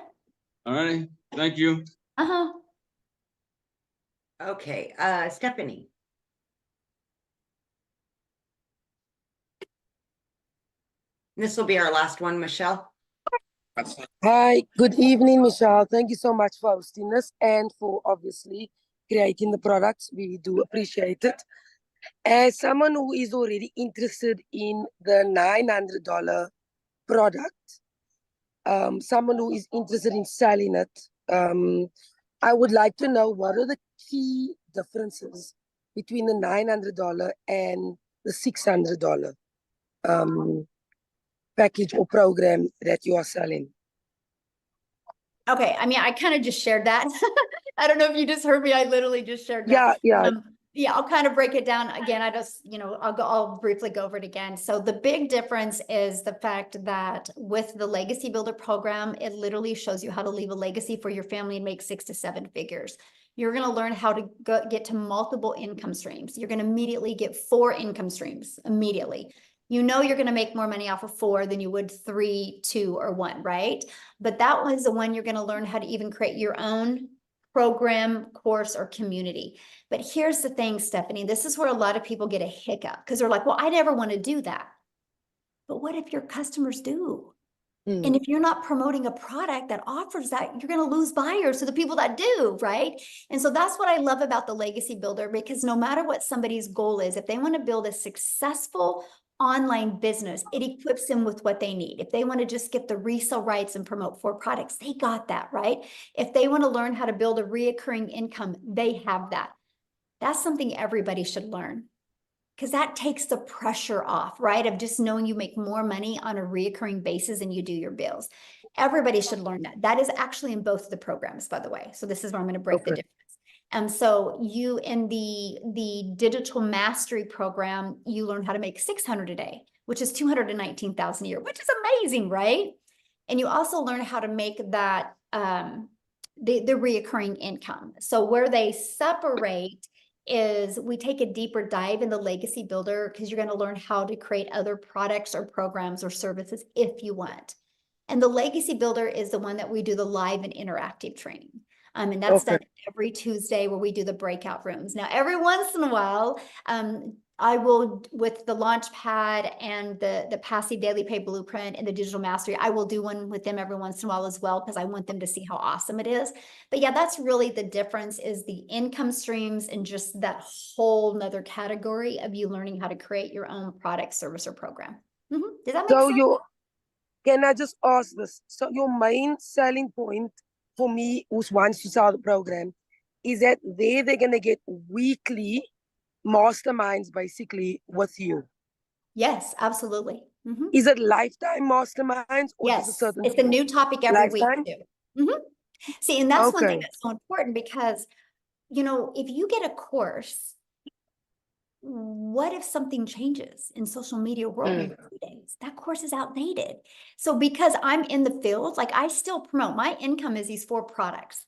All right. Thank you. Okay, Stephanie. This will be our last one, Michelle. Hi, good evening, Michelle. Thank you so much for hosting us and for obviously creating the products. We do appreciate it. As someone who is already interested in the $900 product, someone who is interested in selling it, I would like to know what are the key differences between the $900 and the $600 package or program that you are selling? Okay, I mean, I kind of just shared that. I don't know if you just heard me. I literally just shared that. Yeah. Yeah, I'll kind of break it down again. I'll briefly go over it again. So the big difference is the fact that with the Legacy Builder program, it literally shows you how to leave a legacy for your family and make 6 to 7 figures. You're going to learn how to get to multiple income streams. You're going to immediately get 4 income streams immediately. You know you're going to make more money off of 4 than you would 3, 2, or 1, right? But that was the one you're going to learn how to even create your own program, course, or community. But here's the thing, Stephanie, this is where a lot of people get a hiccup because they're like, well, I never want to do that. But what if your customers do? And if you're not promoting a product that offers that, you're going to lose buyers to the people that do, right? And so that's what I love about the Legacy Builder, because no matter what somebody's goal is, if they want to build a successful online business, it equips them with what they need. If they want to just get the resale rights and promote 4 products, they got that, right? If they want to learn how to build a reoccurring income, they have that. That's something everybody should learn, because that takes the pressure off, right? Of just knowing you make more money on a reoccurring basis and you do your bills. Everybody should learn that. That is actually in both of the programs, by the way. So this is where I'm going to break the difference. And so you, in the digital mastery program, you learn how to make 600 a day, which is 219,000 a year, which is amazing, right? And you also learn how to make that, the reoccurring income. So where they separate is we take a deeper dive in the Legacy Builder, because you're going to learn how to create other products or programs or services if you want. And the Legacy Builder is the one that we do the live and interactive training. And that's done every Tuesday, where we do the breakout rooms. Now, every once in a while, I will, with the Launchpad and the Passive Daily Pay Blueprint and the Digital Mastery, I will do one with them every once in a while as well, because I want them to see how awesome it is. But yeah, that's really the difference, is the income streams and just that whole nother category of you learning how to create your own product, service, or program. Does that make sense? Can I just ask this? So your main selling point for me who wants to sell the program is that they're going to get weekly masterminds basically with you. Yes, absolutely. Is it lifetime masterminds, or yes, is it a certain it's a new topic every lifetime? week too. See, and that's one thing that's so important, because if you get a course, what if something changes in social media world in 2 days? That course is outdated. So because I'm in the field, like, I still promote, my income is these 4 products.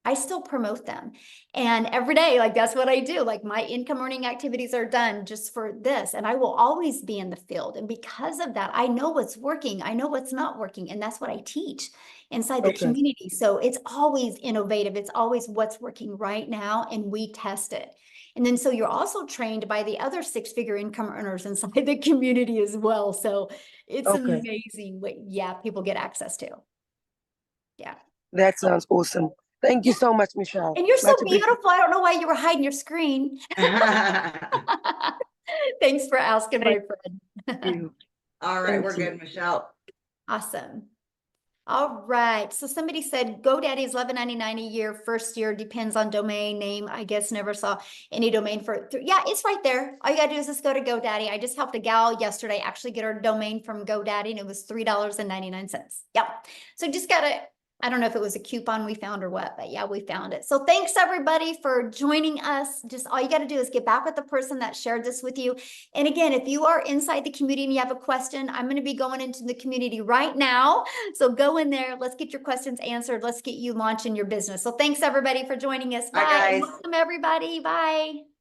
I still promote them. And every day, like, that's what I do. Like, my income earning activities are done just for this. And I will always be in the field. And because of that, I know what's working. I know what's not working. And that's what I teach inside the community. So it's always innovative. It's always what's working right now. And we test it. And then so you're also trained by the other 6-figure income earners inside the community as well. So it's amazing what, people get access to. Yeah. That sounds awesome. Thank you so much, Michelle. And you're so beautiful. I don't know why you were hiding your screen. Thanks for asking, my friend. All right, we're good, Michelle. Awesome. All right. So somebody said GoDaddy is $11.99 a year. First year depends on domain name. I guess never saw any domain for. Yeah, it's right there. All you gotta do is just go to GoDaddy. I just helped a gal yesterday actually get her domain from GoDaddy, and it was $3.99. Yep. So just gotta. I don't know if it was a coupon we found or what, but yeah, we found it. So thanks everybody for joining us. Just all you got to do is get back with the person that shared this with you. And again, if you are inside the community and you have a question, I'm going to be going into the community right now. So go in there. Let's get your questions answered. Let's get you launching your business. So thanks everybody for joining us. Bye. Bye, guys. Welcome everybody. Bye.